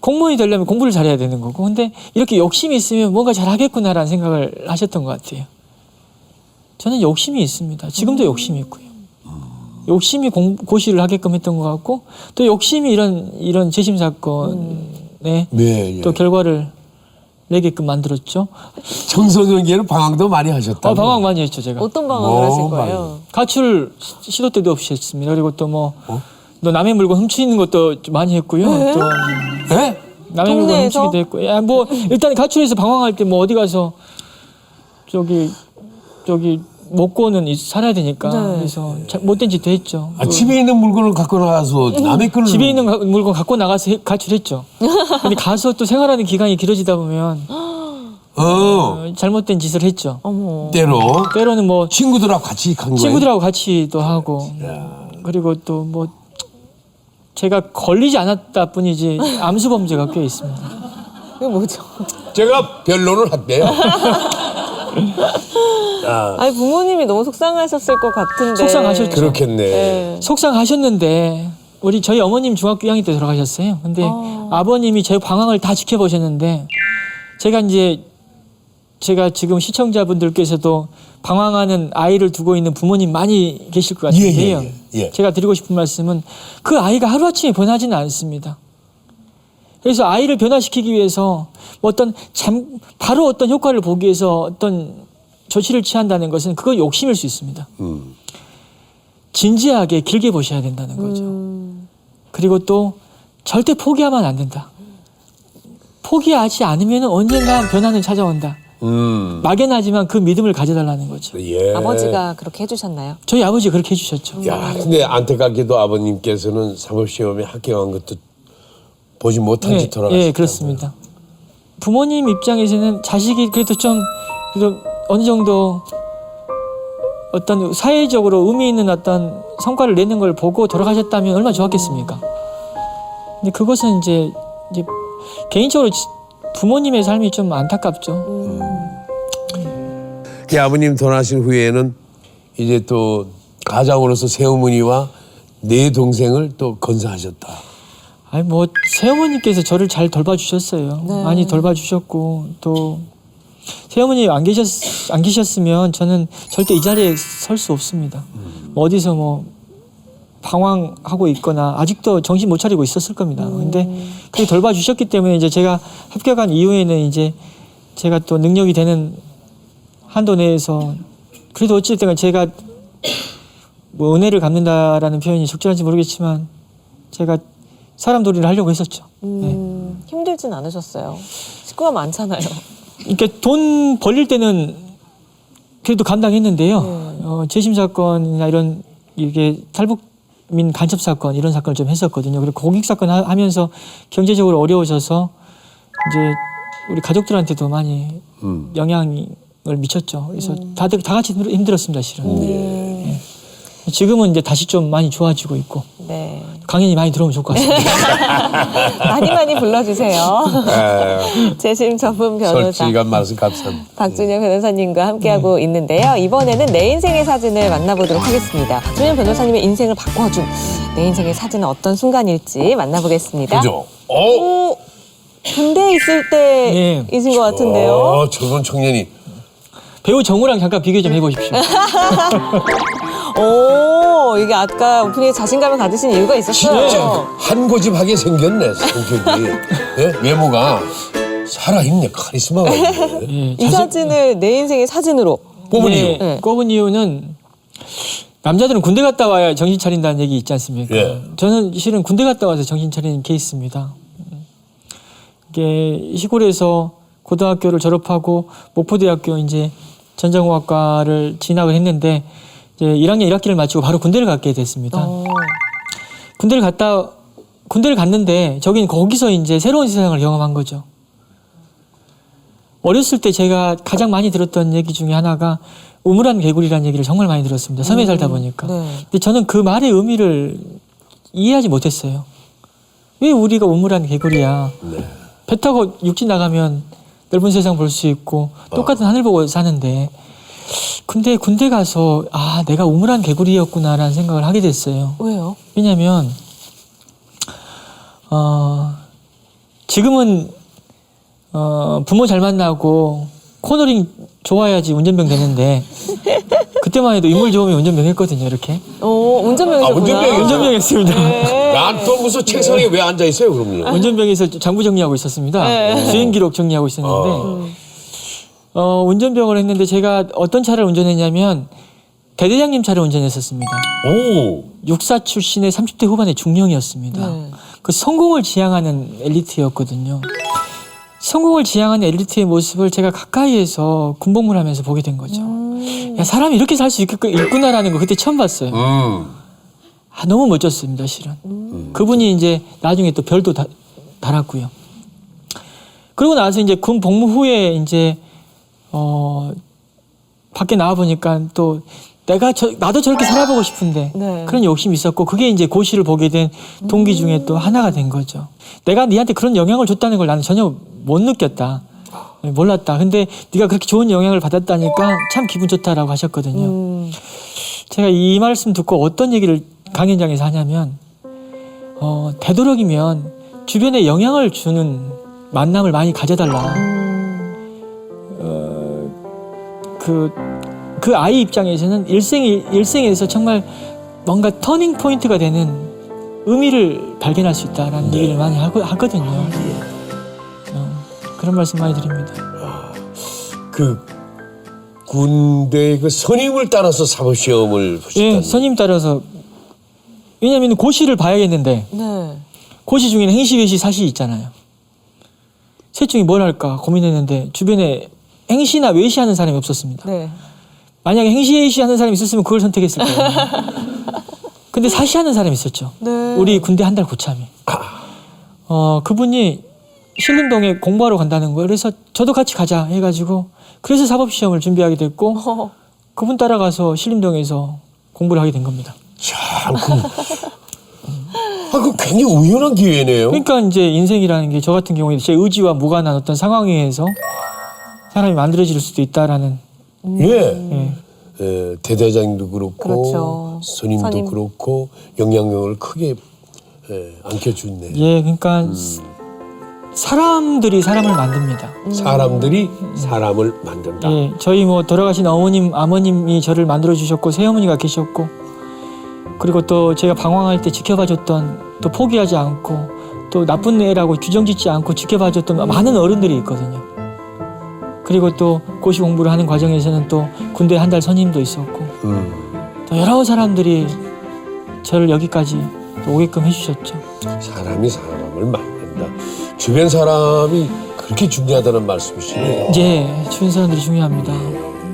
공무원이 되려면 공부를 잘해야 되는 거고, 근데 이렇게 욕심이 있으면 뭔가 잘하겠구나라는 생각을 하셨던 것 같아요. 저는 욕심이 있습니다. 지금도 욕심이 있고요. 욕심이 고시를 하게끔 했던 것 같고, 또 욕심이 이런 재심 사건에 또 결과를 내게끔 만들었죠. 청소년기에는 방황도 많이 하셨다고? 방황 많이 했죠, 제가. 어떤 방황을 하신 거예요? 가출 시도 때도 없이 했습니다. 그리고 또 너 남의 물건 훔치는 것도 좀 많이 했고요. 네? 또 남의 물건 훔치기도 했고. 일단 가출해서 방황할 때 어디 가서 저기 먹고는 살아야 되니까. 네. 그래서 못된 짓도 했죠. 집에 있는 물건을 갖고 나가서 남의 거를 집에 있는 물건 갖고 나가서 가출했죠. 근데 가서 또 생활하는 기간이 길어지다 보면 잘못된 짓을 했죠. 때로는 친구들하고 같이 간 거예요? 친구들하고 같이도 하고. 그리고 또 제가 걸리지 않았다 뿐이지 암수 범죄가 꽤 있습니다. 이거 뭐죠? 제가 변론을 할게요. 아니 부모님이 너무 속상하셨을 것 같은데. 속상하셨죠. 그렇겠네. 속상하셨는데 저희 어머님 중학교 2학년 때 돌아가셨어요. 근데 아버님이 제 방황을 다 지켜보셨는데 제가 지금 시청자분들께서도 방황하는 아이를 두고 있는 부모님 많이 계실 것 같은데요. 제가 드리고 싶은 말씀은 그 아이가 하루아침에 변하지는 않습니다. 그래서 아이를 변화시키기 위해서 바로 어떤 효과를 보기 위해서 어떤 조치를 취한다는 것은 그거 욕심일 수 있습니다. 진지하게 길게 보셔야 된다는 거죠. 그리고 또 절대 포기하면 안 된다. 포기하지 않으면 언젠가 변화는 찾아온다. 막연하지만 그 믿음을 가져달라는 거죠. 아버지가 그렇게 해주셨나요? 저희 아버지가 그렇게 해주셨죠. 근데 안타깝게도 아버님께서는 사법시험에 합격한 것도 보지 못한 채 돌아가셨다고요. 네, 그렇습니다. 부모님 입장에서는 자식이 그래도 어느 정도 어떤 사회적으로 의미 있는 어떤 성과를 내는 걸 보고 돌아가셨다면 얼마나 좋았겠습니까? 근데 그것은 이제 개인적으로 부모님의 삶이 좀 안타깝죠. 그 아버님 돌아가신 후에는 이제 또 가장으로서 새어머니와 네 동생을 또 건사하셨다. 아니 뭐 새어머니께서 저를 잘 돌봐주셨어요. 네. 많이 돌봐주셨고 또 새어머니 안 계셨으면 저는 절대 이 자리에 설 수 없습니다. 뭐 어디서 뭐 방황하고 있거나 아직도 정신 못 차리고 있었을 겁니다. 근데 그게 돌봐주셨기 때문에 이제 제가 합격한 이후에는 이제 제가 또 능력이 되는 한도 내에서 그래도 어찌됐든 제가 뭐 은혜를 갚는다라는 표현이 적절한지 모르겠지만 제가 사람 도리를 하려고 했었죠. 힘들진 않으셨어요. 식구가 많잖아요. 그러니까 돈 벌릴 때는 그래도 감당했는데요. 재심 사건이나 이런 이게 탈북민 간첩 사건 이런 사건을 좀 했었거든요. 그리고 공익 사건 하면서 경제적으로 어려우셔서 이제 우리 가족들한테도 많이 영향을 미쳤죠. 그래서 다들 다 같이 힘들었습니다, 실은. 예. 지금은 이제 다시 좀 많이 좋아지고 있고. 네. 강연이 많이 들어오면 좋을 것 같습니다. 많이 불러주세요. 재심 전문 변호사 솔직한 말씀 감사합니다. 박준영 변호사님과 함께하고 있는데요. 이번에는 내 인생의 사진을 만나보도록 하겠습니다. 박준영 변호사님의 인생을 바꿔준 내 인생의 사진은 어떤 순간일지 만나보겠습니다. 그죠? 오, 군대에 있을 때이신 것 같은데요. 젊은 청년이. 배우 정우랑 잠깐 비교 좀 해보십시오. 오, 이게 아까 오프닝에 자신감을 가지신 이유가 있었어요. 진짜 한 고집하게 생겼네, 성격이. 예? 외모가 살아있네, 카리스마가 있네. 이 사진을 내 인생의 사진으로 뽑은 이유. 꼽은 이유는 남자들은 군대 갔다 와야 정신 차린다는 얘기 있지 않습니까? 예. 저는 실은 군대 갔다 와서 정신 차리는 케이스입니다. 이게 시골에서 고등학교를 졸업하고 목포대학교 이제 전자공학과를 진학을 했는데 이제 1학년 1학기를 마치고 바로 군대를 가게 됐습니다. 군대를 갔는데 저긴 거기서 이제 새로운 세상을 경험한 거죠. 어렸을 때 제가 가장 많이 들었던 얘기 중에 하나가 우물안 개구리라는 얘기를 정말 많이 들었습니다. 섬에 살다 보니까. 근데 저는 그 말의 의미를 이해하지 못했어요. 왜 우리가 우물안 개구리야? 배 타고 육지 나가면 넓은 세상 볼 수 있고 똑같은 하늘 보고 사는데 근데 군대 가서 아 내가 우물안 개구리였구나라는 생각을 하게 됐어요. 왜요? 왜냐면 지금은 부모 잘 만나고 코너링 좋아야지 운전병 되는데 그때만 해도 인물 좋으면 운전병 했거든요. 이렇게. 운전병이셨구나. 운전병이었습니다. 난 또 무슨 책상에 왜 앉아 있어요, 그럼요? 운전병에서 장부 정리하고 있었습니다. 주행 기록 정리하고 있었는데 운전병을 했는데 제가 어떤 차를 운전했냐면 대대장님 차를 운전했었습니다. 육사 출신의 30대 후반의 중령이었습니다. 그 성공을 지향하는 엘리트였거든요. 성공을 지향하는 엘리트의 모습을 제가 가까이에서 군복무를 하면서 보게 된 거죠. 야, 사람이 이렇게 살 수 있구나라는 거 그때 처음 봤어요. 너무 멋졌습니다, 실은. 그분이 이제 나중에 또 별도 달았고요. 그러고 나서 이제 군 복무 후에 이제 밖에 나와 보니까 또 나도 저렇게 살아보고 싶은데 그런 욕심이 있었고 그게 이제 고시를 보게 된 동기 중에 또 하나가 된 거죠. 내가 니한테 그런 영향을 줬다는 걸 나는 전혀 못 느꼈다. 몰랐다. 근데 네가 그렇게 좋은 영향을 받았다니까 참 기분 좋다라고 하셨거든요. 제가 이 말씀 듣고 어떤 얘기를 강연장에서 하냐면 되도록이면 주변에 영향을 주는 만남을 많이 가져달라. 그 아이 입장에서는 일생에서 정말 뭔가 터닝 포인트가 되는 의미를 발견할 수 있다라는 얘기를 많이 하거든요. 그런 말씀 많이 드립니다. 그 군대 그 선임을 따라서 사법시험을 보셨다는. 예, 선임 따라서. 왜냐하면 고시를 봐야겠는데 고시 중에는 행시, 외시, 사시 있잖아요. 셋 중에 뭘 할까 고민했는데 주변에 행시나 외시하는 사람이 없었습니다. 만약에 행시, 외시 하는 사람이 있었으면 그걸 선택했을 거예요. 근데 사시하는 사람이 있었죠. 우리 군대 한 달 고참이. 그분이 신림동에 공부하러 간다는 거예요. 그래서 저도 같이 가자 해가지고 그래서 사법시험을 준비하게 됐고 그분 따라가서 신림동에서 공부를 하게 된 겁니다. 참, 그 굉장히 우연한 기회네요. 그러니까 이제 인생이라는 게 저 같은 경우에 제 의지와 무관한 어떤 상황에 의해서 사람이 만들어질 수도 있다라는. 예. 대대장도 그렇고 그렇죠. 스님도 스님. 그렇고 영향력을 크게 안겨주네. 예, 그러니까 사람들이 사람을 만듭니다. 사람들이 사람을 만든다. 예, 저희 뭐 돌아가신 어머님, 아버님이 저를 만들어 주셨고 새어머니가 계셨고 그리고 또 제가 방황할 때 지켜봐줬던 또 포기하지 않고 또 나쁜 애라고 규정짓지 않고 지켜봐줬던 많은 어른들이 있거든요. 그리고 또 고시 공부를 하는 과정에서는 또 군대 한 달 선임도 있었고 또 여러 사람들이 저를 여기까지 또 오게끔 해주셨죠. 사람이 사람을 만든다. 주변 사람이 그렇게 중요하다는 말씀이시네요. 예, 주변 사람들이 중요합니다.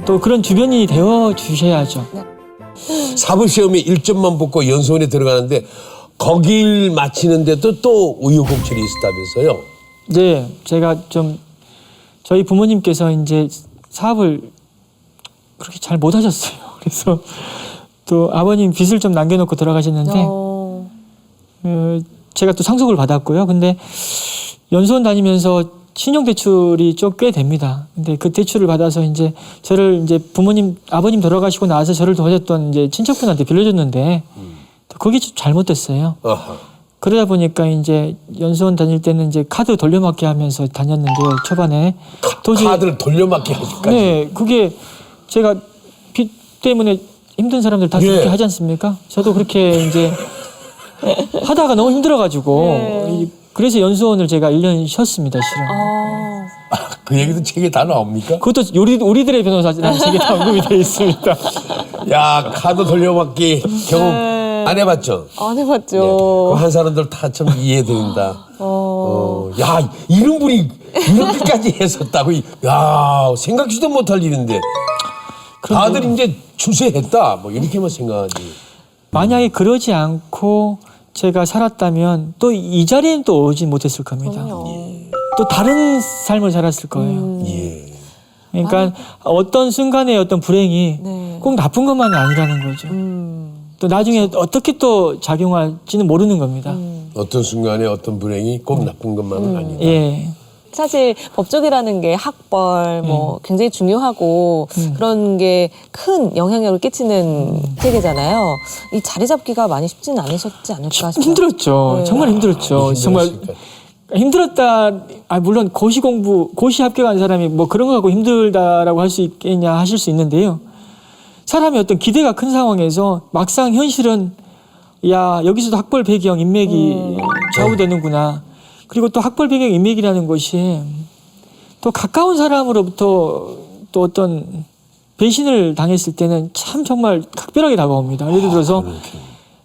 또 그런 주변인이 되어 주셔야죠. 사법시험에 1점만 붙고 연수원에 들어가는데 거길 마치는데도 또 우여곡절이 있었다면서요? 네, 제가 좀 저희 부모님께서 이제 사업을 그렇게 잘 못하셨어요. 그래서 또 아버님 빚을 좀 남겨놓고 돌아가셨는데 제가 또 상속을 받았고요. 근데 연수원 다니면서 신용대출이 좀 꽤 됩니다. 근데 그 대출을 받아서 이제 저를 이제 부모님, 아버님 돌아가시고 나서 저를 도와줬던 이제 친척분한테 빌려줬는데 또 그게 좀 잘못됐어요. 그러다 보니까 이제 연수원 다닐 때는 이제 카드 돌려막기 하면서 다녔는데요. 초반에 카드를 돌려막기 하기까지. 네, 그게 제가 빚 때문에 힘든 사람들 다 그렇게 하지 않습니까? 저도 그렇게 이제 하다가 너무 힘들어가지고 그래서 연수원을 제가 1년 쉬었습니다, 실은. 그 얘기도 책에 다 나옵니까? 그것도 우리들의 변호사라는 책에 다 언급이 되어 있습니다. 야, 카드 돌려막기 경험 안 해봤죠? 안 해봤죠. 한 사람들 다 참 이해된다. 야, 이런 분이 이렇게까지 했었다고. 야, 생각지도 못할 일인데. 다들 이제 출세했다. 뭐 이렇게만 생각하지. 만약에 그러지 않고 제가 살았다면 또 이 자리에는 또 오지 못했을 겁니다. 또 다른 삶을 살았을 거예요. 그러니까 어떤 순간의 어떤 불행이 꼭 나쁜 것만은 아니라는 거죠. 또 나중에 어떻게 또 작용할지는 모르는 겁니다. 어떤 순간에 어떤 불행이 꼭 나쁜 것만은 아니다. 예. 사실 법조계라는 게 학벌 뭐 굉장히 중요하고 그런 게 큰 영향력을 끼치는 세계잖아요. 이 자리 잡기가 많이 쉽지는 않으셨지 않을까 싶어요. 힘들었죠. 정말 힘들었죠. 정말 힘들었다. 물론 고시 합격한 사람이 뭐 그런 거 갖고 힘들다라고 할 수 있겠냐 하실 수 있는데요. 사람이 어떤 기대가 큰 상황에서 막상 현실은 야 여기서도 학벌 배경 인맥이 좌우되는구나. 그리고 또 학벌 배경 인맥이라는 것이 또 가까운 사람으로부터 또 어떤 배신을 당했을 때는 참 정말 각별하게 다가옵니다. 예를 들어서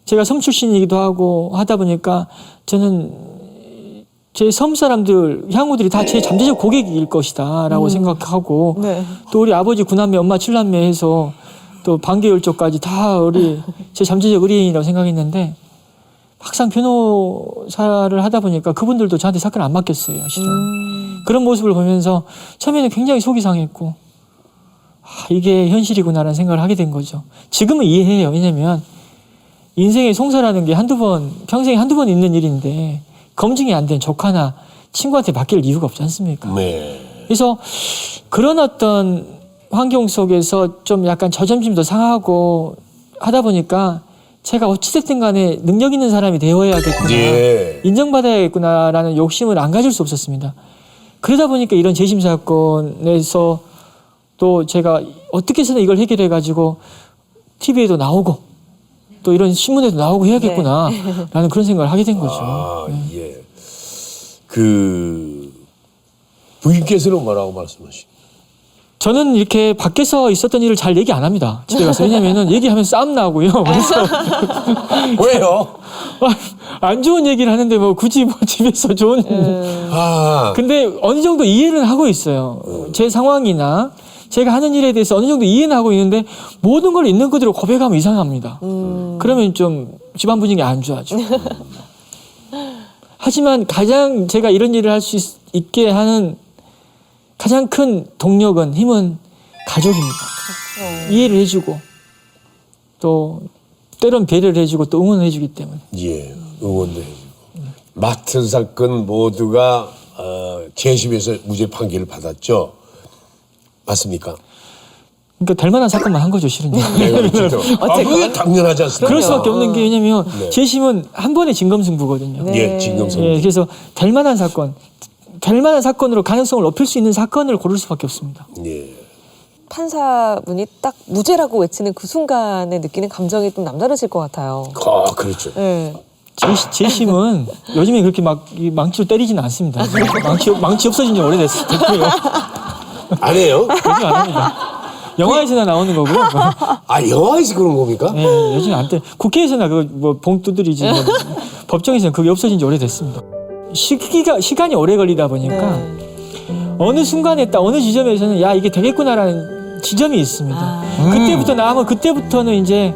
제가 섬 출신이기도 하고 하다 보니까 저는 제 섬 사람들 향후들이 다 제 잠재적 고객일 것이다라고 생각하고 또 우리 아버지 9남매 엄마 7남매 해서 또 반개월조까지 다 제 잠재적 의뢰인이라고 생각했는데 막상 변호사를 하다 보니까 그분들도 저한테 사건을 안 맡겼어요. 실은. 그런 모습을 보면서 처음에는 굉장히 속이 상했고 이게 현실이구나라는 생각을 하게 된 거죠. 지금은 이해해요. 왜냐면 인생의 송사라는 게 평생에 한두 번 있는 일인데 검증이 안 된 조카나 친구한테 맡길 이유가 없지 않습니까? 그래서 그런 어떤 환경 속에서 좀 약간 자존심도 상하고 하다 보니까 제가 어찌됐든 간에 능력 있는 사람이 되어야겠구나. 인정받아야겠구나라는 욕심을 안 가질 수 없었습니다. 그러다 보니까 이런 재심 사건에서 또 제가 어떻게 해서는 이걸 해결해가지고 TV에도 나오고 또 이런 신문에도 나오고 해야겠구나 라는 그런 생각을 하게 된 거죠. 부인께서는 뭐라고 말씀하시죠? 저는 이렇게 밖에서 있었던 일을 잘 얘기 안 합니다. 집에 가서. 왜냐면은 얘기하면 싸움 나고요. 그래서. 왜요? 안 좋은 얘기를 하는데 뭐 굳이 뭐 집에서 좋은. 근데 어느 정도 이해는 하고 있어요. 제 상황이나 제가 하는 일에 대해서 어느 정도 이해는 하고 있는데 모든 걸 있는 그대로 고백하면 이상합니다. 그러면 좀 집안 분위기 안 좋아져. 하지만 가장 제가 이런 일을 할 수 있게 하는 가장 큰 동력은 힘은 가족입니다. 이해를 해주고 또 때론 배려를 해주고 또 응원을 해주기 때문에. 예, 응원도 해주고. 맡은 사건 모두가 재심에서 무죄 판결을 받았죠. 맞습니까? 그러니까 될 만한 사건만 한 거죠, 실은. 그게 당연하지 않습니까? 그럴 수밖에 없는 게 왜냐면 네. 재심은 한 번의 진검승부거든요. 예, 진검승부. 예, 그래서 될 만한 사건으로 가능성을 높일 수 있는 사건을 고를 수밖에 없습니다. 예. 판사분이 딱 무죄라고 외치는 그 순간에 느끼는 감정이 좀 남다르실 것 같아요. 그렇죠. 네. 재심은 요즘에 그렇게 막 이 망치로 때리지는 않습니다. 망치 없어진 지 오래됐어요. 안 해요? 요즘 안 합니다. 영화에서나 나오는 거고요. 영화에서 그런 겁니까? 네, 요즘 안 때. 국회에서나 그 봉 두드리지. 법정에서는 그게 없어진 지 오래됐습니다. 시간이 오래 걸리다 보니까 어느 순간에 딱 어느 지점에서는 야 이게 되겠구나라는 지점이 있습니다. 그때부터 나면 그때부터는 이제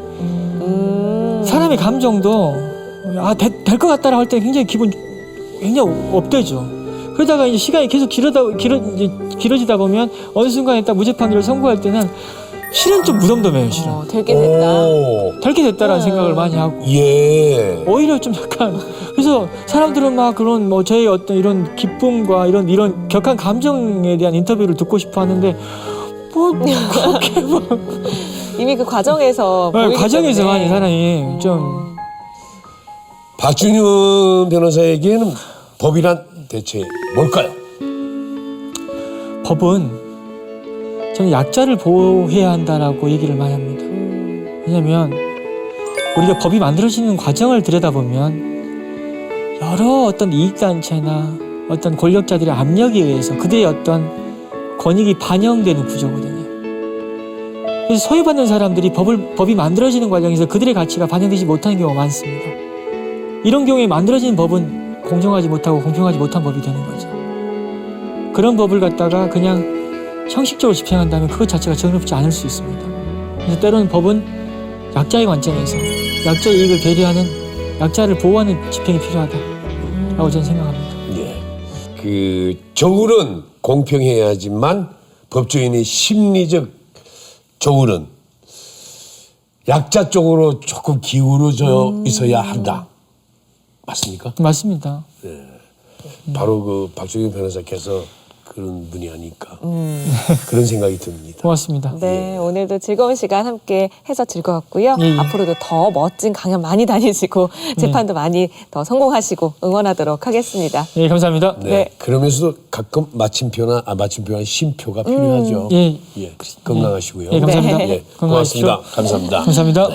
사람의 감정도 될 것 같다라고 할 때 굉장히 굉장히 업되죠. 그러다가 이제 시간이 계속 길어지다 보면 어느 순간에 딱 무죄 판결을 선고할 때는 실은 좀 무덤덤해요. 실은 될게 됐다. 될게 됐다라는 생각을 많이 하고. 예. 오히려 좀 약간 그래서 사람들은 막 그런 뭐 저의 어떤 이런 기쁨과 이런 격한 감정에 대한 인터뷰를 듣고 싶어 하는데 뭐 그렇게 막 이미 그 과정에서 과정에서 많이 사람이 좀 박준윤 변호사에게는 법이란 대체 뭘까요? 법은 저는 약자를 보호해야 한다라고 얘기를 많이 합니다. 왜냐하면 우리가 법이 만들어지는 과정을 들여다보면 여러 어떤 이익단체나 어떤 권력자들의 압력에 의해서 그들의 어떤 권익이 반영되는 구조거든요. 그래서 소외받는 사람들이 법이 만들어지는 과정에서 그들의 가치가 반영되지 못하는 경우가 많습니다. 이런 경우에 만들어진 법은 공정하지 못하고 공평하지 못한 법이 되는 거죠. 그런 법을 갖다가 그냥 형식적으로 집행한다면 그것 자체가 정의롭지 않을 수 있습니다. 그래서 때로는 법은 약자의 관점에서 약자의 이익을 배려하는 약자를 보호하는 집행이 필요하다라고 저는 생각합니다. 예. 그 저울은 공평해야지만 법조인의 심리적 저울은 약자 쪽으로 조금 기울어져 있어야 한다. 맞습니까? 맞습니다. 네. 바로 그 박준윤 변호사께서 그런 분이 아닐까 그런 생각이 듭니다. 고맙습니다. 네, 오늘도 즐거운 시간 함께 해서 즐거웠고요. 앞으로도 더 멋진 강연 많이 다니시고 재판도 많이 더 성공하시고 응원하도록 하겠습니다. 네, 감사합니다. 네. 그러면서도 가끔 마침표나 쉼표가 필요하죠. 예. 예. 건강하시고요. 네, 감사합니다. 예. 고맙습니다. 감사합니다. 감사합니다.